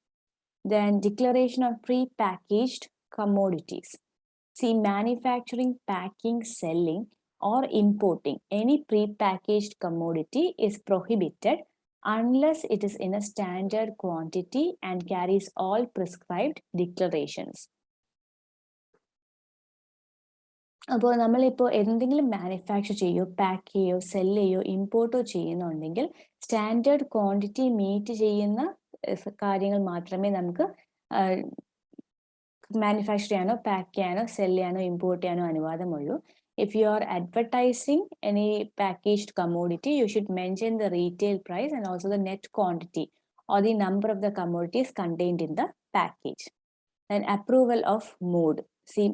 Then declaration of pre packaged commodities. See, manufacturing, packing, selling, or importing any pre-packaged commodity is prohibited unless it is in a standard quantity and carries all prescribed declarations. അപ്പോൾ നമ്മളിപ്പോൾ എന്തെങ്കിലും manufacture ചെയ്യോ, pack ചെയ്യോ, cell ചെയ്യോ, ഇമ്പോർട്ടോ ചെയ്യുന്നുണ്ടെങ്കിൽ standard quantity meet ചെയ്യുന്ന കാര്യങ്ങൾ മാത്രമേ നമുക്ക് മാനുഫാക്ചർ ചെയ്യാനോ, പാക്ക് ചെയ്യാനോ, സെല് ചെയ്യാനോ, ഇമ്പോർട്ട് ചെയ്യാനോ അനുവാദമുള്ളൂ. If you are advertising any packaged commodity, you should mention the retail price and also the net quantity or the number of the commodities contained in the package. Then approval of mode. See,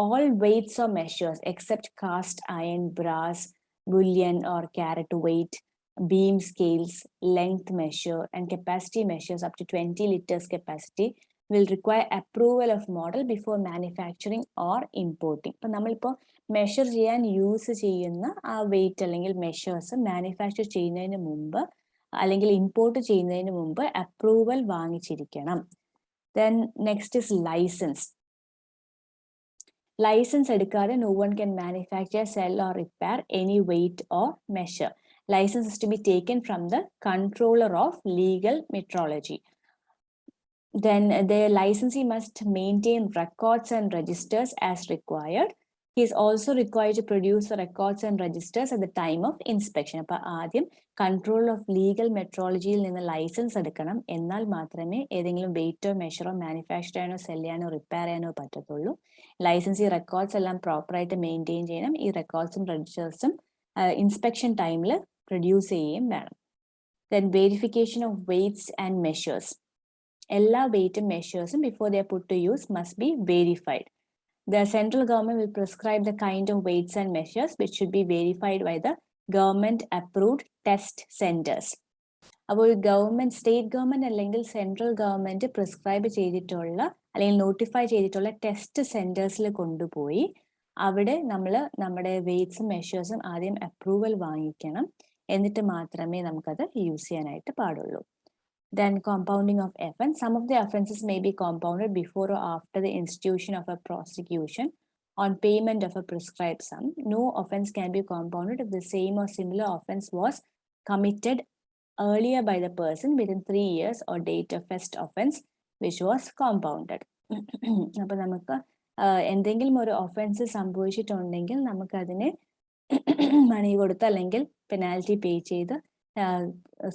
all weights or measures except cast iron, brass, bullion or carat weight, beam scales, length measure and capacity measures up to 20 liters capacity will require approval of model before manufacturing or importing. ഇപ്പം നമ്മളിപ്പോൾ measure ചെയ്യാൻ use ചെയ്യുന്ന ആ wait അല്ലെങ്കിൽ measures manufacture ചെയ്യുന്നതിന് മുമ്പ് അല്ലെങ്കിൽ import ചെയ്യുന്നതിന് മുമ്പ് അപ്രൂവൽ വാങ്ങിച്ചിരിക്കണം. Then next is licence. Licence എടുക്കാതെ no one can manufacture, sell or repair any weight or measure. License is to be taken from the controller of legal metrology. Then the licensee must maintain records and registers as required. He is also required to produce the records and registers at the time of inspection. അപ്പോൾ ആദ്യം control of legal മെട്രോളജിയിൽ നിന്ന് licence എടുക്കണം. എന്നാൽ മാത്രമേ ഏതെങ്കിലും വെയിറ്റോ മെഷറോ manufacture ചെയ്യാനോ, cell ചെയ്യാനോ, repair ചെയ്യാനോ പറ്റത്തുള്ളൂ. ലൈസൻസി റെക്കോർഡ്സ് എല്ലാം പ്രോപ്പറായിട്ട് മെയിൻറ്റെയിൻ ചെയ്യണം. ഈ റെക്കോർഡ്സും രജിസ്റ്റേഴ്സും ഇൻസ്പെക്ഷൻ ടൈമിൽ പ്രൊഡ്യൂസ് ചെയ്യുകയും വേണം. Then verification of weights and measures. എല്ലാ വെയിറ്റും മെഷേഴ്സും before they are put to use must be verified. The central government will prescribe the kind of weights and measures which should be verified by the government approved test centers. അപ്പോൾ government, state government അല്ലെങ്കിൽ central government prescribe ചെയ്തിട്ടുള്ള അല്ലെങ്കിൽ notify ചെയ്തിട്ടുള്ള test സെന്റേഴ്സിൽ കൊണ്ടുപോയി അവിടെ നമ്മൾ നമ്മുടെ വെയ്റ്റ്സും മെഷേഴ്സും ആദ്യം അപ്രൂവൽ വാങ്ങിക്കണം. എന്നിട്ട് മാത്രമേ നമുക്കത് യൂസ് ചെയ്യാനായിട്ട് പാടുള്ളൂ. Then compounding of offense. Some of the offenses may be compounded before or after the institution of a prosecution on payment of a prescribed sum. No offense can be compounded if the same or similar offense was committed earlier by the person within 3 years or date of first offense which was compounded. അപ്പോൾ നമുക്ക് എന്തെങ്കിലും ഒരു offence സംഭവിച്ചിട്ടുണ്ടെങ്കിൽ നമുക്കതിനെ മണി കൊടുത്ത് അല്ലെങ്കിൽ penalty പേ ചെയ്ത്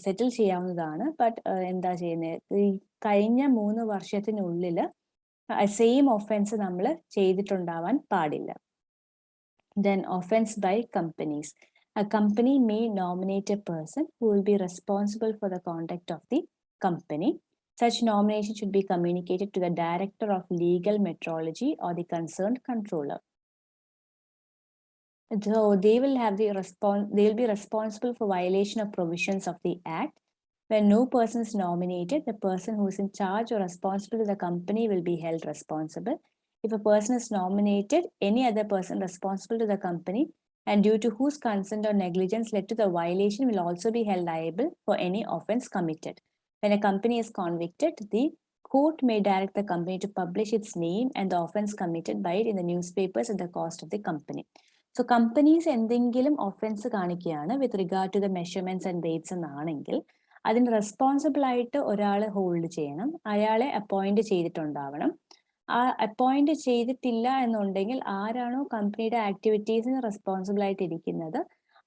സെറ്റിൽ ചെയ്യാവുന്നതാണ്. ബട്ട് എന്താ ചെയ്യുന്നത്, ഈ കഴിഞ്ഞ 3 വർഷത്തിനുള്ളിൽ സെയിം ഒഫൻസ് നമ്മൾ ചെയ്തിട്ടുണ്ടാവാൻ പാടില്ല. Then offense by companies. A company may nominate a person who will be responsible for the conduct of the company. Such nomination should be communicated to the director of legal metrology or the concerned controller. So they will be responsible for violation of provisions of the Act. When no person is nominated, the person who is in charge or responsible to the company will be held responsible. If a person is nominated, any other person responsible to the company and due to whose consent or negligence led to the violation will also be held liable for any offense committed. When a company is convicted, the court may direct the company to publish its name and the offense committed by it in the newspapers at the cost of the company. So companies എന്തെങ്കിലും offence കാണിക്കുകയാണ് with regard to the measurements and weights എന്നാണെങ്കിൽ അതിന് responsible ആയിട്ട് ഒരാളെ hold ചെയ്യണം, അയാളെ appoint ചെയ്തിട്ടുണ്ടാവണം. ആ appoint ചെയ്തിട്ടില്ല എന്നുണ്ടെങ്കിൽ ആരാണോ കമ്പനിയുടെ ആക്ടിവിറ്റീസിന് റെസ്പോൺസിബിൾ ആയിട്ട് ഇരിക്കുന്നത്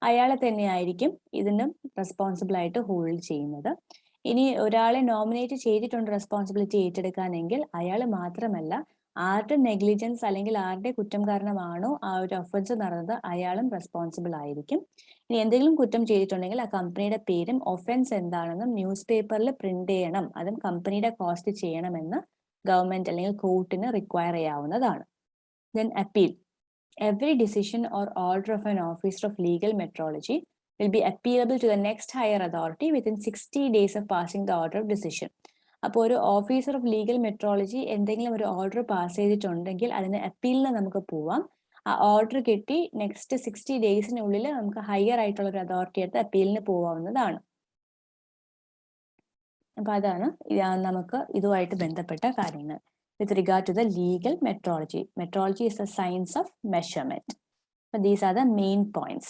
അയാളെ തന്നെയായിരിക്കും ഇതിനും റെസ്പോൺസിബിൾ ആയിട്ട് ഹോൾഡ് ചെയ്യുന്നത്. ഇനി ഒരാളെ നോമിനേറ്റ് ചെയ്തിട്ടുണ്ട് റെസ്പോൺസിബിലിറ്റി ഏറ്റെടുക്കാനെങ്കിൽ അയാൾ മാത്രമല്ല, ആരുടെ നെഗ്ലിജൻസ് അല്ലെങ്കിൽ ആരുടെ കുറ്റം കാരണമാണോ ആ ഒരു ഒഫൻസ് നടന്നത് അയാളും റെസ്പോൺസിബിൾ ആയിരിക്കും. ഇനി എന്തെങ്കിലും കുറ്റം ചെയ്തിട്ടുണ്ടെങ്കിൽ ആ കമ്പനിയുടെ പേരും ഒഫൻസ് എന്താണെന്നും ന്യൂസ് പേപ്പറിൽ പ്രിന്റ് ചെയ്യണം, അതും കമ്പനിയുടെ കോസ്റ്റ് ചെയ്യണമെന്ന് ഗവൺമെന്റ് അല്ലെങ്കിൽ കോർട്ടിന് റിക്വയർ ചെയ്യാവുന്നതാണ്. Then appeal. Every decision or order of an officer of legal metrology will be appealable to the next higher authority within 60 days of passing the order of decision. അപ്പോൾ ഒരു officer of legal metrology എന്തെങ്കിലും ഒരു order pass ചെയ്തിട്ടുണ്ടെങ്കിൽ അതിന് അപ്പീലിന് നമുക്ക് പോവാം. ആ order കിട്ടി നെക്സ്റ്റ് 60 ഡേയ്സിനുള്ളിൽ നമുക്ക് ഹയർ ആയിട്ടുള്ള ഒരു അതോറിറ്റി എടുത്ത് അപ്പീലിന് പോവാവുന്നതാണ്. അപ്പൊ അതാണ് നമുക്ക് ഇതുമായിട്ട് ബന്ധപ്പെട്ട കാര്യങ്ങൾ with regard to the legal metrology. Metrology is the science of measurement. So these are the main points.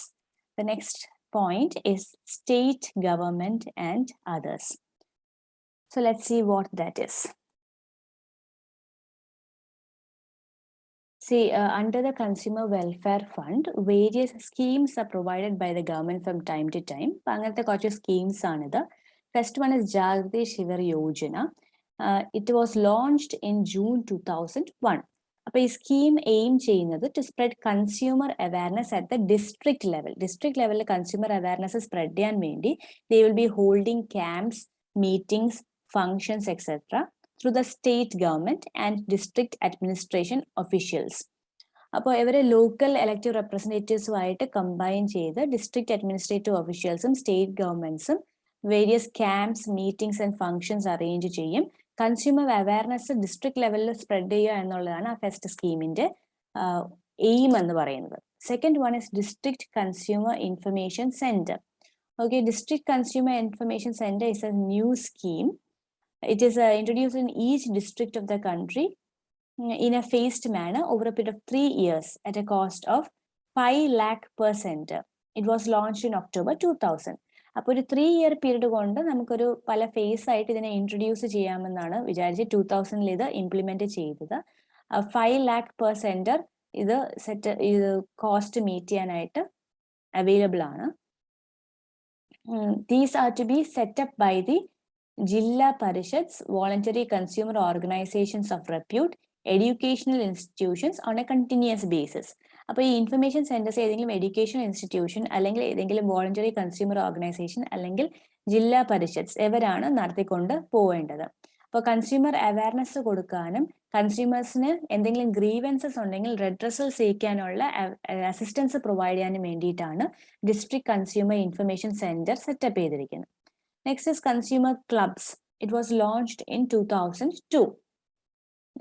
The next point is state government and others. So let's see what that is. See, under the Consumer Welfare Fund, various schemes are provided by the government from time to time. അങ്ങനത്തെ കുറച്ച് schemes ആണിത്. First one is Jagati Shivar Yojana. It was launched in June 2001. അപ്പോൾ ഈ scheme aim ചെയ്യുന്നത് to spread consumer awareness at the district level. District ലെവലിൽ consumer awareness spread ചെയ്യാൻ വേണ്ടി they will be holding camps, meetings, functions, etc. through the state government and district administration officials. അപ്പോൾ ഇവരെ local elective റെപ്രസെൻറ്റേറ്റീവ്സുമായിട്ട് combine ചെയ്ത് district administrative ഒഫീഷ്യൽസും state ഗവൺമെന്റ്സും various camps, meetings and functions arrange ചെയ്യും. Consumer awareness district ലെവലിൽ spread ചെയ്യുക എന്നുള്ളതാണ് ആ ഫസ്റ്റ് സ്കീമിന്റെ എയിം എന്ന് പറയുന്നത്. Second one is district consumer information centre. Okay, district consumer information centre is a new scheme. It is introduced in each district of the country in a phased manner over a period of 3 years at a cost of 5 lakh per center. It was launched in October 2000. അപ്പോൾ ഒരു 3-year period കൊണ്ട് നമുക്കൊരു പല face ആയിട്ട് ഇതിനെ introduce ചെയ്യാമെന്നാണ് വിചാരിച്ച് 2000 ഇത് ഇംപ്ലിമെന്റ് ചെയ്തത്. 5 lakh per center ഇത് കോസ്റ്റ് മീറ്റ് ചെയ്യാനായിട്ട് അവൈലബിൾ ആണ്. These are to be set up by the Jilla Parishads, voluntary consumer organizations of repute, educational institutions on a continuous basis. അപ്പോൾ ഈ ഇൻഫർമേഷൻ സെന്റേഴ്സ് ഏതെങ്കിലും എഡ്യൂക്കേഷണൽ ഇൻസ്റ്റിറ്റ്യൂഷൻ അല്ലെങ്കിൽ ഏതെങ്കിലും voluntary consumer organisation അല്ലെങ്കിൽ ജില്ലാ പരിഷത്സ് ഇവരാണ് നടത്തിക്കൊണ്ട് പോവേണ്ടത്. അപ്പോൾ കൺസ്യൂമർ അവയർനെസ് കൊടുക്കാനും കൺസ്യൂമേഴ്സിന് എന്തെങ്കിലും ഗ്രീവൻസസ് ഉണ്ടെങ്കിൽ റെഡ്രസൽ ചെയ്യിക്കാനുള്ള അസിസ്റ്റൻസ് പ്രൊവൈഡ് ചെയ്യാനും വേണ്ടിയിട്ടാണ് district consumer information centre setup ചെയ്തിരിക്കുന്നത്. Next is consumer clubs. It was launched in 2002.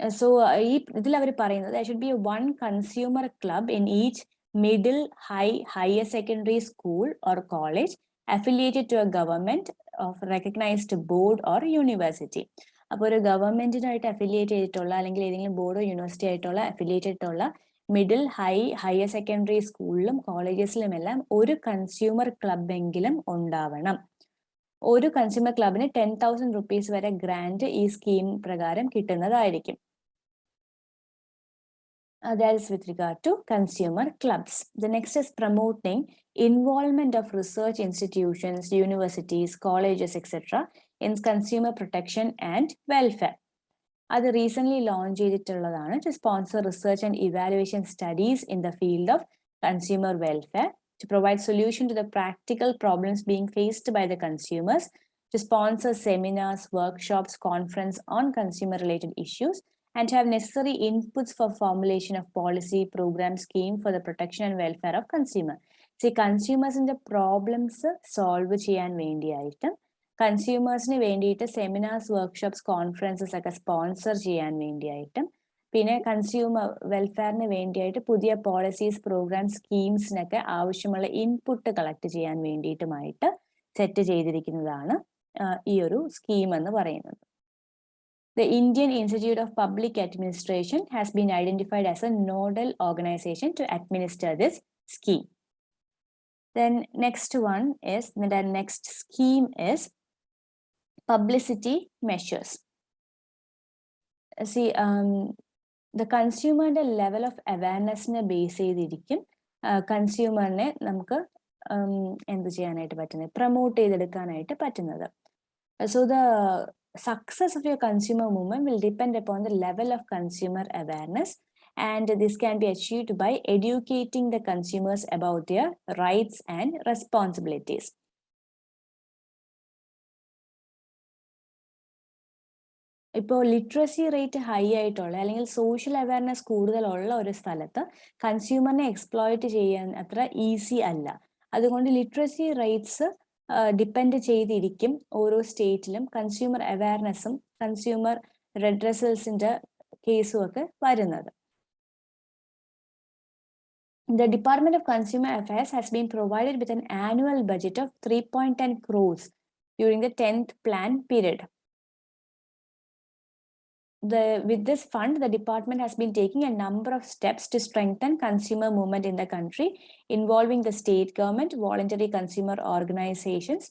So there should be one consumer club in each middle, higher secondary school or college affiliated to a government of recognized board or university. അപ്പോൾ ഒരു ഗവൺമെന്റിനായിട്ട് affiliate ചെയ്തിട്ടുള്ള അല്ലെങ്കിൽ ഏതെങ്കിലും ബോർഡോ university ആയിട്ടുള്ള affiliate ആയിട്ടുള്ള middle higher secondary സ്കൂളിലും കോളേജസിലും എല്ലാം ഒരു കൺസ്യൂമർ ക്ലബ് എങ്കിലും ഉണ്ടാവണം. ഒരു കൺസ്യൂമർ ക്ലബിന് 10,000 rupees വരെ ഗ്രാന്റ് ഈ സ്കീം പ്രകാരം കിട്ടുന്നതായിരിക്കും. That is with regard to consumer clubs. The next is promoting involvement of research institutions, universities, colleges, etc. in consumer protection and welfare. That recently launched to sponsor research and evaluation studies in the field of consumer welfare, to provide solution to the practical problems being faced by the consumers, to sponsor seminars, workshops, conference on consumer related issues, and to have necessary inputs for formulation of policy, program, scheme for the protection and welfare of consumer. See, consumers in the problems solve cheyan vendiyayittu കൺസ്യൂമേഴ്സിന് വേണ്ടിയിട്ട് seminars, workshops, conferences ഒക്കെ sponsor ചെയ്യാൻ വേണ്ടിയായിട്ടും പിന്നെ consumer വെൽഫെയറിന് വേണ്ടിയായിട്ട് പുതിയ policies, programme, സ്കീംസിനൊക്കെ ആവശ്യമുള്ള input collect ചെയ്യാൻ വേണ്ടിയിട്ടുമായിട്ട് set ചെയ്തിരിക്കുന്നതാണ് ഈ ഒരു സ്കീം എന്ന് പറയുന്നത്. The Indian Institute of Public Administration has been identified as a nodal organization to administer this scheme. Then next one is, the next scheme is publicity measures. See, the consumer level of awareness ne base ചെയ്തിരിക്കും കൺസ്യൂമറിനെ നമുക്ക് എന്ത് ചെയ്യാനായിട്ട് പറ്റുന്നത്, promote ചെയ്തെടുക്കാനായിട്ട് പറ്റുന്നത്. So the success of your consumer movement will depend upon the level of consumer awareness, and this can be achieved by educating the consumers about their rights and responsibilities. ഇപ്പോൾ literacy rate high ആയിട്ടുള്ള അല്ലെങ്കിൽ social awareness കൂടുതലുള്ള ഒരു സ്ഥലത്ത് കൺസ്യൂമറിനെ exploit ചെയ്യാൻ അത്ര easy അല്ല. അതുകൊണ്ട് ലിറ്ററസി റേറ്റ്സ് ഡിപ്പെൻഡ് ചെയ്തിരിക്കും ഓരോ സ്റ്റേറ്റിലും കൺസ്യൂമർ അവയർനെസ്സും കൺസ്യൂമർ റെഡ്രസൽസിന്റെ കേസും ഒക്കെ വരുന്നത്. The Department of Consumer Affairs has been provided with an annual budget of 3.10 crores during the 10th plan period. With this fund, the department has been taking a number of steps to strengthen consumer movement in the country, involving the state government, voluntary consumer organizations,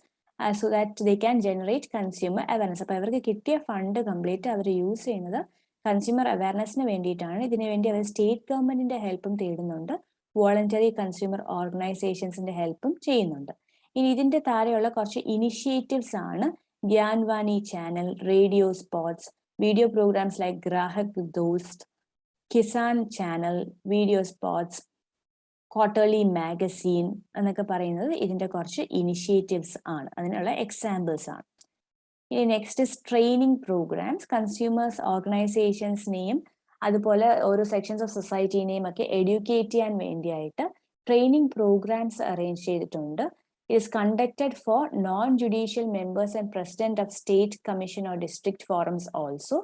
so that they can generate consumer awareness. അപ്പോൾ അവർക്ക് കിട്ടിയ fund complete അവർ use ചെയ്യുന്നത് consumer അവയർനെസ്സിന് വേണ്ടിയിട്ടാണ്. ഇതിനു വേണ്ടി our state ഗവൺമെന്റിന്റെ ഹെൽപ്പും തേടുന്നുണ്ട്, voluntary consumer ഓർഗനൈസേഷൻസിന്റെ ഹെൽപ്പും ചെയ്യുന്നുണ്ട്. ഇനി ഇതിന്റെ താഴെയുള്ള കുറച്ച് ഇനിഷ്യേറ്റീവ്സ് ആണ് Gyanvani channel, radio spots, video programs like Grahak Dost, Kisan Channel, video spots, quarterly magazine എന്നൊക്കെ പറയുന്നത് ഇതിന്റെ കുറച്ച് ഇനിഷ്യേറ്റീവ്സ് ആണ്, അതിനുള്ള എക്സാമ്പിൾസ് ആണ്. ഇനി next is training programmes. Consumers ഓർഗനൈസേഷൻസിനെയും അതുപോലെ ഓരോ സെക്ഷൻസ് ഓഫ് സൊസൈറ്റീനെയും ഒക്കെ എഡ്യൂക്കേറ്റ് ചെയ്യാൻ വേണ്ടിയായിട്ട് ട്രെയിനിങ് പ്രോഗ്രാംസ് അറേഞ്ച് ചെയ്തിട്ടുണ്ട്. is conducted for non-judicial members and president of state commission or district forums also.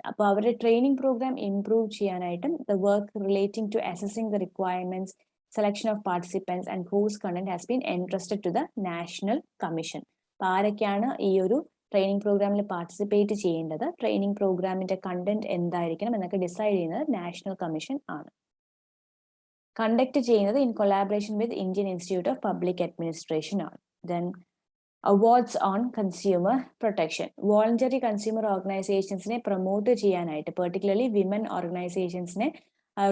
അപ്പോൾ അവരുടെ ട്രെയിനിങ് പ്രോഗ്രാം ഇംപ്രൂവ് ചെയ്യാനായിട്ടും the work relating to assessing the requirements, selection of participants and course content has been entrusted to the National Commission. അപ്പോൾ ആരൊക്കെയാണ് ഈ ഒരു training പ്രോഗ്രാമിൽ participate ചെയ്യേണ്ടത്, training പ്രോഗ്രാമിന്റെ കണ്ടന്റ് എന്തായിരിക്കണം എന്നൊക്കെ ഡിസൈഡ് ചെയ്യുന്നത് നാഷണൽ കമ്മീഷൻ ആണ്. കണ്ടക്ട് ചെയ്യുന്നത് in collaboration with Indian institute of public administration ആണ്. Then awards on consumer protection. Voluntary consumer ഓർഗനൈസേഷൻസിനെ പ്രൊമോട്ട് ചെയ്യാനായിട്ട്, പെർട്ടിക്കുലർലി വിമൻ ഓർഗനൈസേഷൻസിനെ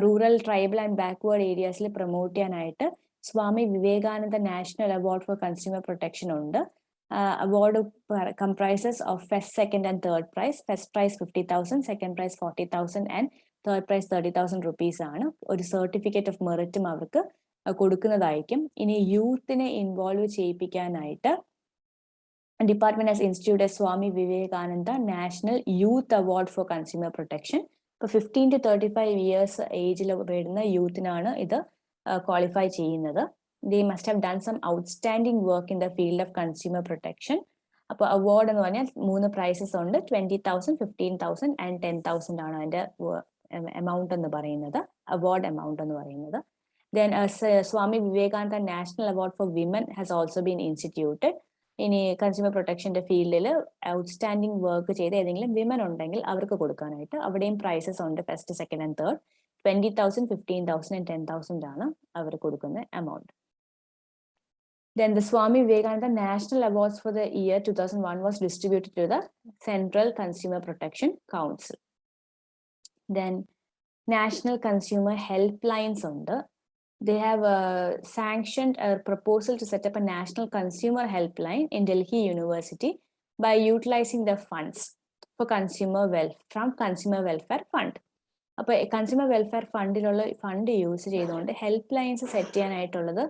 റൂറൽ, ട്രൈബൽ ആൻഡ് ബാക്ക്വേർഡ് ഏരിയാസിൽ പ്രൊമോട്ട് ചെയ്യാനായിട്ട് Swami Vivekananda national award for consumer protection ഉണ്ട്. Award comprises of first, second and third prize. First prize 50,000, second prize 40,000 and third prize 30,000 rupees ആണ്. ഒരു certificate of മെറിറ്റും അവർക്ക് കൊടുക്കുന്നതായിരിക്കും. ഇനി യൂത്തിനെ ഇൻവോൾവ് ചെയ്യിപ്പിക്കാനായിട്ട് department has institute Swami Vivekananda national youth award for consumer protection. ഇപ്പോൾ 15 to 35 years ഏജിൽ വരുന്ന യൂത്തിനാണ് ഇത് ക്വാളിഫൈ ചെയ്യുന്നത്. They must have done some outstanding work in the field of consumer protection അപ്പോൾ അവാർഡ് എന്ന് പറഞ്ഞാൽ 3 പ്രൈസസ് ഉണ്ട്. 20,000, 15,000 ആൻഡ് 10,000 ആണ് അതിന്റെ എമൗണ്ട് എന്ന് പറയുന്നത്, അവാർഡ് എമൗണ്ട് എന്ന് പറയുന്നത്. Then Swami Vivekananda National Award for Women has also been instituted. ഇനി കൺസ്യൂമർ പ്രൊട്ടക്ഷന്റെ ഫീൽഡിൽ ഔട്ട്സ്റ്റാൻഡിംഗ് വർക്ക് ചെയ്ത് ഏതെങ്കിലും വിമൻ ഉണ്ടെങ്കിൽ അവർക്ക് കൊടുക്കാനായിട്ട് അവിടെയും പ്രൈസസ് ഉണ്ട്. First, second and third 20,000, 15,000 and 10,000 ആണ് അവർ കൊടുക്കുന്ന amount. Then the Swami Vivekananda National Awards for the year 2001 was distributed to the Central Consumer Protection Council. Then National Consumer Helplines ഉണ്ട്. They have sanctioned a proposal to set up a national consumer helpline in Delhi University by utilizing the funds for from Consumer Welfare Fund. അപ്പോൾ consumer welfare ഫണ്ടിലുള്ള fund use ചെയ്തുകൊണ്ട് help lines set ചെയ്യാനായിട്ടുള്ളത്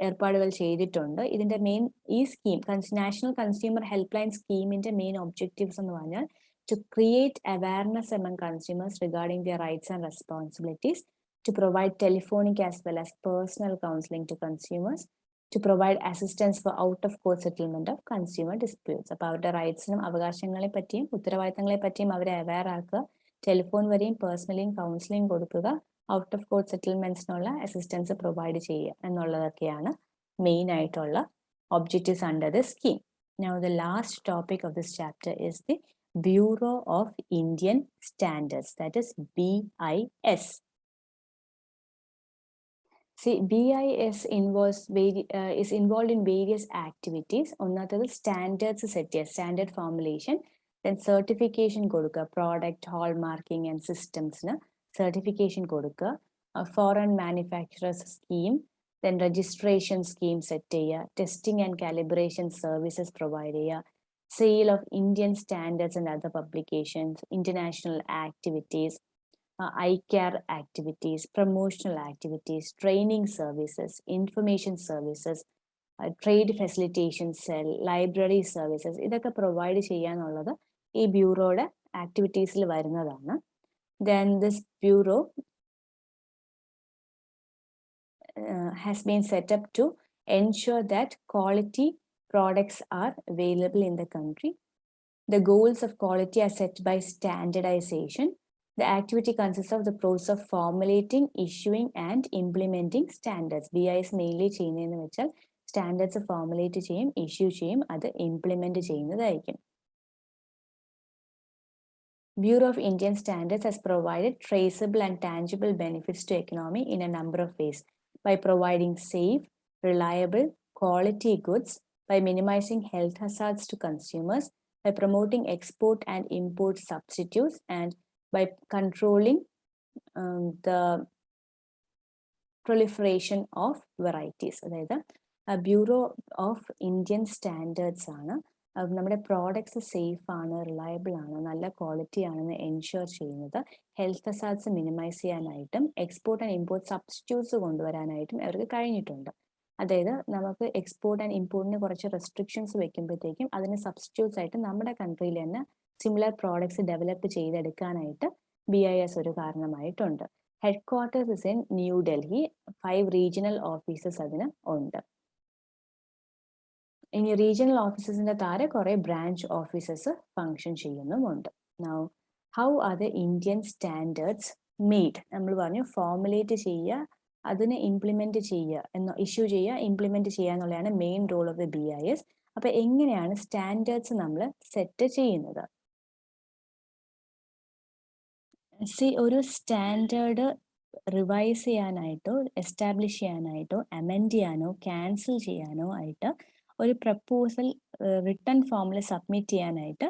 ഏർപ്പാടുകൾ ചെയ്തിട്ടുണ്ട്. ഇതിന്റെ main ഈ scheme national consumer help line സ്കീമിന്റെ main objectives എന്ന് പറഞ്ഞാൽ to create awareness among consumers regarding their rights and responsibilities, to provide telephonic as well as personal counseling to consumers, to provide assistance for out-of-court settlement of consumer disputes. അപ്പോൾ അവരുടെ റൈറ്റ്സിനും അവകാശങ്ങളെ പറ്റിയും ഉത്തരവാദിത്തങ്ങളെ പറ്റിയും അവരെ aware ആക്കുക, telephone വരെയും പേഴ്സണലിയും counselling കൊടുക്കുക, ഔട്ട് ഓഫ് കോർട്ട് സെറ്റിൽമെന്റ്സിനുള്ള അസിസ്റ്റൻസ് പ്രൊവൈഡ് ചെയ്യുക എന്നുള്ളതൊക്കെയാണ് മെയിൻ ആയിട്ടുള്ള objectives under the scheme. Now the last topic of this chapter is the Bureau of Indian Standards, that is BIS. See, BIS is involved in various activities. ഒന്നാമത്തത് standards set ചെയ്യുക, standard formulation, then certification കൊടുക്കുക, product hallmarking and സിസ്റ്റംസിന് certification കൊടുക്കുക, foreign manufacturers scheme, then registration scheme set ചെയ്യുക, testing and calibration services provide ചെയ്യുക, sale of Indian standards and other publications, international activities, eye-care activities, promotional activities, training services, information services, trade facilitation cell, library services, ഇതൊക്കെ provide ചെയ്യാന്നുള്ളത് ഈ ബ്യൂറോയുടെ ആക്ടിവിറ്റീസിൽ വരുന്നതാണ്. Then this bureau has been set up to ensure that quality products are available in the country. The goals of quality are set by standardization. The activity consists of the process of formulating, issuing and implementing standards. BIS mainly ചെയ്യുന്നതെന്ന് വെച്ചാൽ standards formulate ചെയ്യും, issue ചെയ്യും, അത് implement ചെയ്യുന്നതായിരിക്കും. Bureau of Indian Standards has provided traceable and tangible benefits to economy in a number of ways by providing safe, reliable, quality goods, by minimizing health hazards to consumers, by promoting export and import substitutes, and by controlling the proliferation of varieties. അതായത് bureau of Indian standards ആണ് നമ്മുടെ products safe ആണ്, reliable ആണ്, നല്ല quality ആണെന്ന് ensure ചെയ്യുന്നത്. Health hazards minimise ചെയ്യാനായിട്ടും export and import substitutes കൊണ്ടുവരാനായിട്ടും അവർക്ക് കഴിഞ്ഞിട്ടുണ്ട്. അതായത് നമുക്ക് എക്സ്പോർട്ട് ആൻഡ് ഇമ്പോർട്ടിന് കുറച്ച് റെസ്ട്രിക്ഷൻസ് വെക്കുമ്പോഴത്തേക്കും അതിന് സബ്സ്റ്റിറ്റ്യൂട്ട്സ് ആയിട്ട് നമ്മുടെ കൺട്രിയിൽ തന്നെ സിമിലർ പ്രോഡക്ട്സ് ഡെവലപ്പ് ചെയ്തെടുക്കാനായിട്ട് BIS ഒരു കാരണമായിട്ടുണ്ട്. Head quarters is in new Delhi, 5 regional offices അതിന് ഉണ്ട്. ഇനി റീജിയണൽ ഓഫീസസിന്റെ താഴെ കുറെ ബ്രാഞ്ച് ഓഫീസസ് ഫങ്ഷൻ ചെയ്യുന്നുമുണ്ട്. Now how are the Indian standards made? നമ്മൾ പറഞ്ഞു ഫോർമുലേറ്റ് ചെയ്യുക, അതിനെ ഇംപ്ലിമെന്റ് ചെയ്യുക, ഇഷ്യൂ ചെയ്യുക, ഇംപ്ലിമെന്റ് ചെയ്യുക എന്നുള്ളതാണ് main role of the BIS. അപ്പൊ എങ്ങനെയാണ് സ്റ്റാൻഡേർഡ്സ് നമ്മൾ സെറ്റ് ചെയ്യുന്നത്? ഒരു സ്റ്റാൻഡേർഡ് റിവൈസ് ചെയ്യാനായിട്ടോ എസ്റ്റാബ്ലിഷ് ചെയ്യാനായിട്ടോ അമെൻഡ് ചെയ്യാനോ ക്യാൻസൽ ചെയ്യാനോ ആയിട്ട് ഒരു പ്രപ്പോസൽ റിട്ടൺ ഫോമിൽ സബ്മിറ്റ് ചെയ്യാനായിട്ട്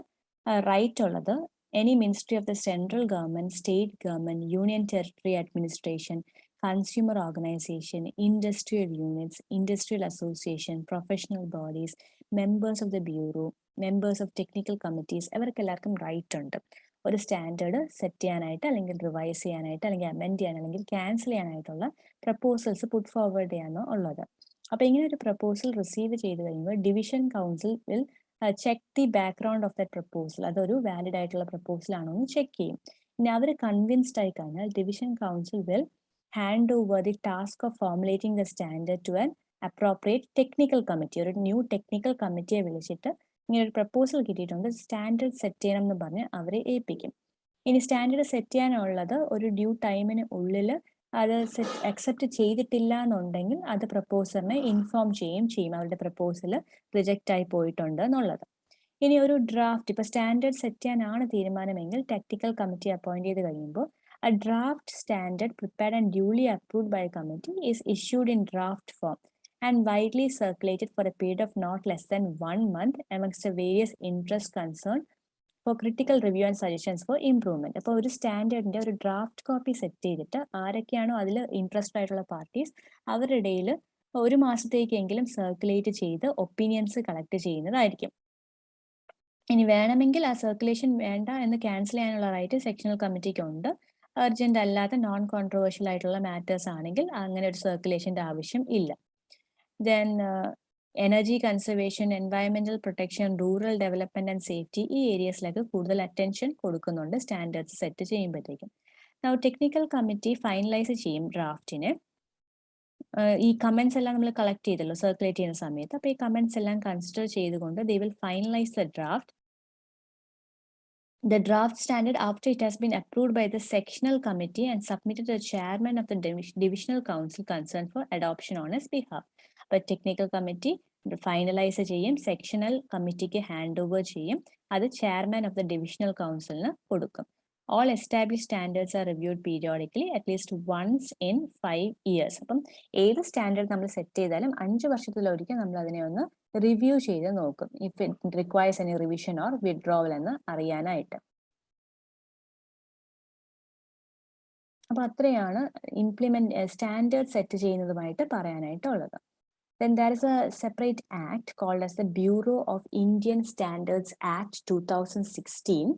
റൈറ്റ് ഉള്ളത് any ministry of the central government, state government, union territory administration, consumer organization, industrial units, industrial association, professional bodies, members of the bureau, members of technical committees, അവർക്കെല്ലാവർക്കും right ഉണ്ട് ഒരു standard set ചെയ്യാനായിട്ട്, അല്ലെങ്കിൽ revise ചെയ്യാനായിട്ട്, അല്ലെങ്കിൽ amend ചെയ്യാൻ, അല്ലെങ്കിൽ cancel ചെയ്യാനായിട്ടുള്ള പ്രപ്പോസൽസ് പുട്ട് ഫോർവേഡ് ചെയ്യാനോ ഉള്ളത്. അപ്പോൾ ഇങ്ങനെ ഒരു പ്രപ്പോസൽ റിസീവ് ചെയ്ത് കഴിയുമ്പോൾ division council will check the background of that proposal, അതൊരു വാലിഡ് ആയിട്ടുള്ള പ്രപ്പോസൽ ആണോ എന്ന് ചെക്ക് ചെയ്യും. ഇനി അവർ കൺവിൻസ്ഡ് ആയി കഴിഞ്ഞാൽ division council will hand over the task of formulating the standard to an appropriate technical committee. ഒരു ന്യൂ ടെക്നിക്കൽ കമ്മിറ്റിയെ വിളിച്ചിട്ട് ഇങ്ങനെ ഒരു പ്രപ്പോസൽ കിട്ടിയിട്ടുണ്ട്, സ്റ്റാൻഡേർഡ് സെറ്റ് ചെയ്യണം എന്ന് പറഞ്ഞ് അവരെ ഏൽപ്പിക്കും. ഇനി സ്റ്റാൻഡേർഡ് സെറ്റ് ചെയ്യാനുള്ളത് ഒരു ഡ്യൂ ടൈമിന് ഉള്ളിൽ അത് അക്സെപ്റ്റ് ചെയ്തിട്ടില്ല എന്നുണ്ടെങ്കിൽ അത് പ്രപ്പോസറിനെ ഇൻഫോം ചെയ്യും അവരുടെ പ്രപ്പോസൽ റിജക്റ്റ് ആയി പോയിട്ടുണ്ട് എന്നുള്ളത്. ഇനി ഒരു ഡ്രാഫ്റ്റ്, ഇപ്പോൾ സ്റ്റാൻഡേർഡ് സെറ്റ് ചെയ്യാനാണ് തീരുമാനമെങ്കിൽ ടെക്നിക്കൽ കമ്മിറ്റി അപ്പോയിന്റ് ചെയ്ത് കഴിയുമ്പോൾ a draft standard prepared and duly approved by a committee is issued in draft form and widely circulated for a period of not less than 1 month amongst the various interest concerned for critical review and suggestions for improvement. അപ്പോൾ ഒരു സ്റ്റാൻഡേർഡിന്റെ ഒരു draft copy set ചെയ്തിട്ട് ആരൊക്കെയാണോ അതിൽ interested ആയിട്ടുള്ള parties അവരുടെ ഇടയിൽ ഒരു മാസത്തേക്കെങ്കിലും circulate ചെയ്ത് ഒപ്പീനിയൻസ് കളക്ട് ചെയ്യുന്നതായിരിക്കും. ഇനി വേണമെങ്കിൽ ആ സർക്കുലേഷൻ വേണ്ട എന്ന് ക്യാൻസൽ ചെയ്യാനുള്ള റൈറ്റ് സെക്ഷണൽ കമ്മിറ്റിക്ക് ഉണ്ട്. അർജന്റ് അല്ലാത്ത നോൺ കോൺട്രവേഴ്ഷ്യൽ ആയിട്ടുള്ള മാറ്റേഴ്സ് ആണെങ്കിൽ അങ്ങനെ ഒരു സർക്കുലേഷന്റെ ആവശ്യം ഇല്ല. Then energy conservation, environmental protection, rural development and safety, ഈ ഏരിയസിലൊക്കെ കൂടുതൽ അറ്റൻഷൻ കൊടുക്കുന്നുണ്ട് സ്റ്റാൻഡേർഡ്സ് സെറ്റ് ചെയ്യുമ്പോഴത്തേക്കും. ടെക്നിക്കൽ കമ്മിറ്റി ഫൈനലൈസ് ചെയ്യും ഡ്രാഫ്റ്റിനെ. ഈ കമന്റ്സ് എല്ലാം നമ്മൾ കളക്ട് ചെയ്തല്ലോ സർക്കുലേറ്റ് ചെയ്യുന്ന സമയത്ത്. അപ്പോൾ ഈ കമന്റ്സ് എല്ലാം കൺസിഡർ ചെയ്തുകൊണ്ട് they will finalise the draft. The draft standard, after it has been approved by the sectional committee and submitted to the chairman of the divisional council concerned for adoption on his behalf. But technical committee finalize ചെയ്യും, sectional committeeക്ക് hand over ചെയ്യും, അത് chairman of the divisional councilന് കൊടുക്കും. All established standards are reviewed periodically at least once in 5 years. അപ്പം ഏത് standard നമ്മൾ set ചെയ്താലും 5 വർഷത്തിലൊരിക്കൽ നമ്മൾ അതിനെ ഒന്ന് റിവ്യൂ ചെയ്ത് നോക്കും, if it requires any revision or withdrawal എന്ന് അറിയാനായിട്ട്. അപ്പൊ അത്രയാണ് സ്റ്റാൻഡേർഡ് സെറ്റ് ചെയ്യുന്നതുമായിട്ട് പറയാനായിട്ടുള്ളത്. Then there is a separate act called as the Bureau of Indian Standards Act 2016.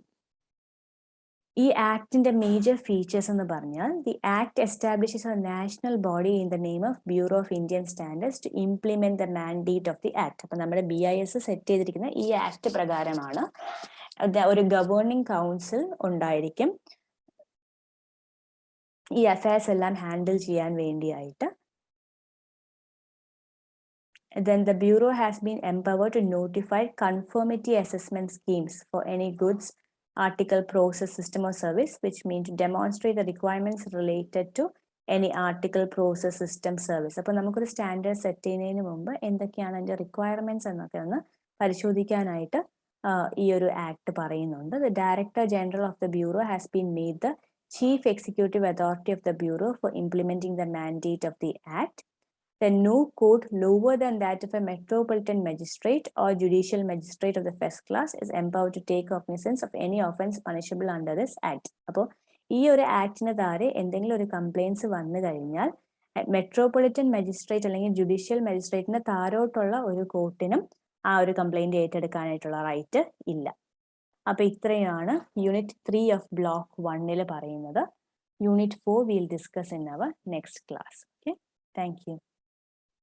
ഈ ആക്ടിന്റെ മേജർ ഫീച്ചേഴ്സ് എന്ന് പറഞ്ഞാൽ, the act establishes a national body in the name of bureau of Indian standards to implement the mandate of the act. അപ്പൊ നമ്മുടെ BIS set ചെയ്തിരിക്കുന്ന ഈ act പ്രകാരമാണ് ഒരു governing council ഉണ്ടായിരിക്കും ഈ അഫയേഴ്സ് എല്ലാം ഹാൻഡിൽ ചെയ്യാൻ വേണ്ടിയായിട്ട്. Then the Bureau has been empowered to notify conformity assessment schemes for any goods, article, process, system or service which mean to demonstrate the requirements related to any article, process, system, service. അപ്പോൾ നമുക്കൊരു standard set ചെയ്യുന്നതിന് മുമ്പ് എന്തൊക്കെയാണ് അതിൻ്റെ requirements എന്നൊക്കെ ഒന്ന് പരിശോധിക്കാനായിട്ട് ഈ ഒരു ആക്ട് പറയുന്നുണ്ട്. The Director General of the Bureau has been made the Chief Executive Authority of the Bureau for implementing the mandate of the Act. Then no court lower than that of a metropolitan magistrate or judicial magistrate of the first class is empowered to take cognizance of any offence punishable under this act. അപ്പോൾ ഈ ഒരു ആക്ടിന് താഴെ എന്തെങ്കിലും ഒരു compliance വന്നു കഴിഞ്ഞാൽ metropolitan magistrate അല്ലെങ്കിൽ judicial മജിസ്ട്രേറ്റിന് താഴോട്ടുള്ള ഒരു കോർട്ടിനും ആ ഒരു കംപ്ലയിന്റ് ഏറ്റെടുക്കാനായിട്ടുള്ള റൈറ്റ് ഇല്ല. അപ്പൊ ഇത്രയാണ് യൂണിറ്റ് 3 ഓഫ് ബ്ലോക്ക് 1 പറയുന്നത്. Unit 4 we'll discuss in our next class. Okay, thank you.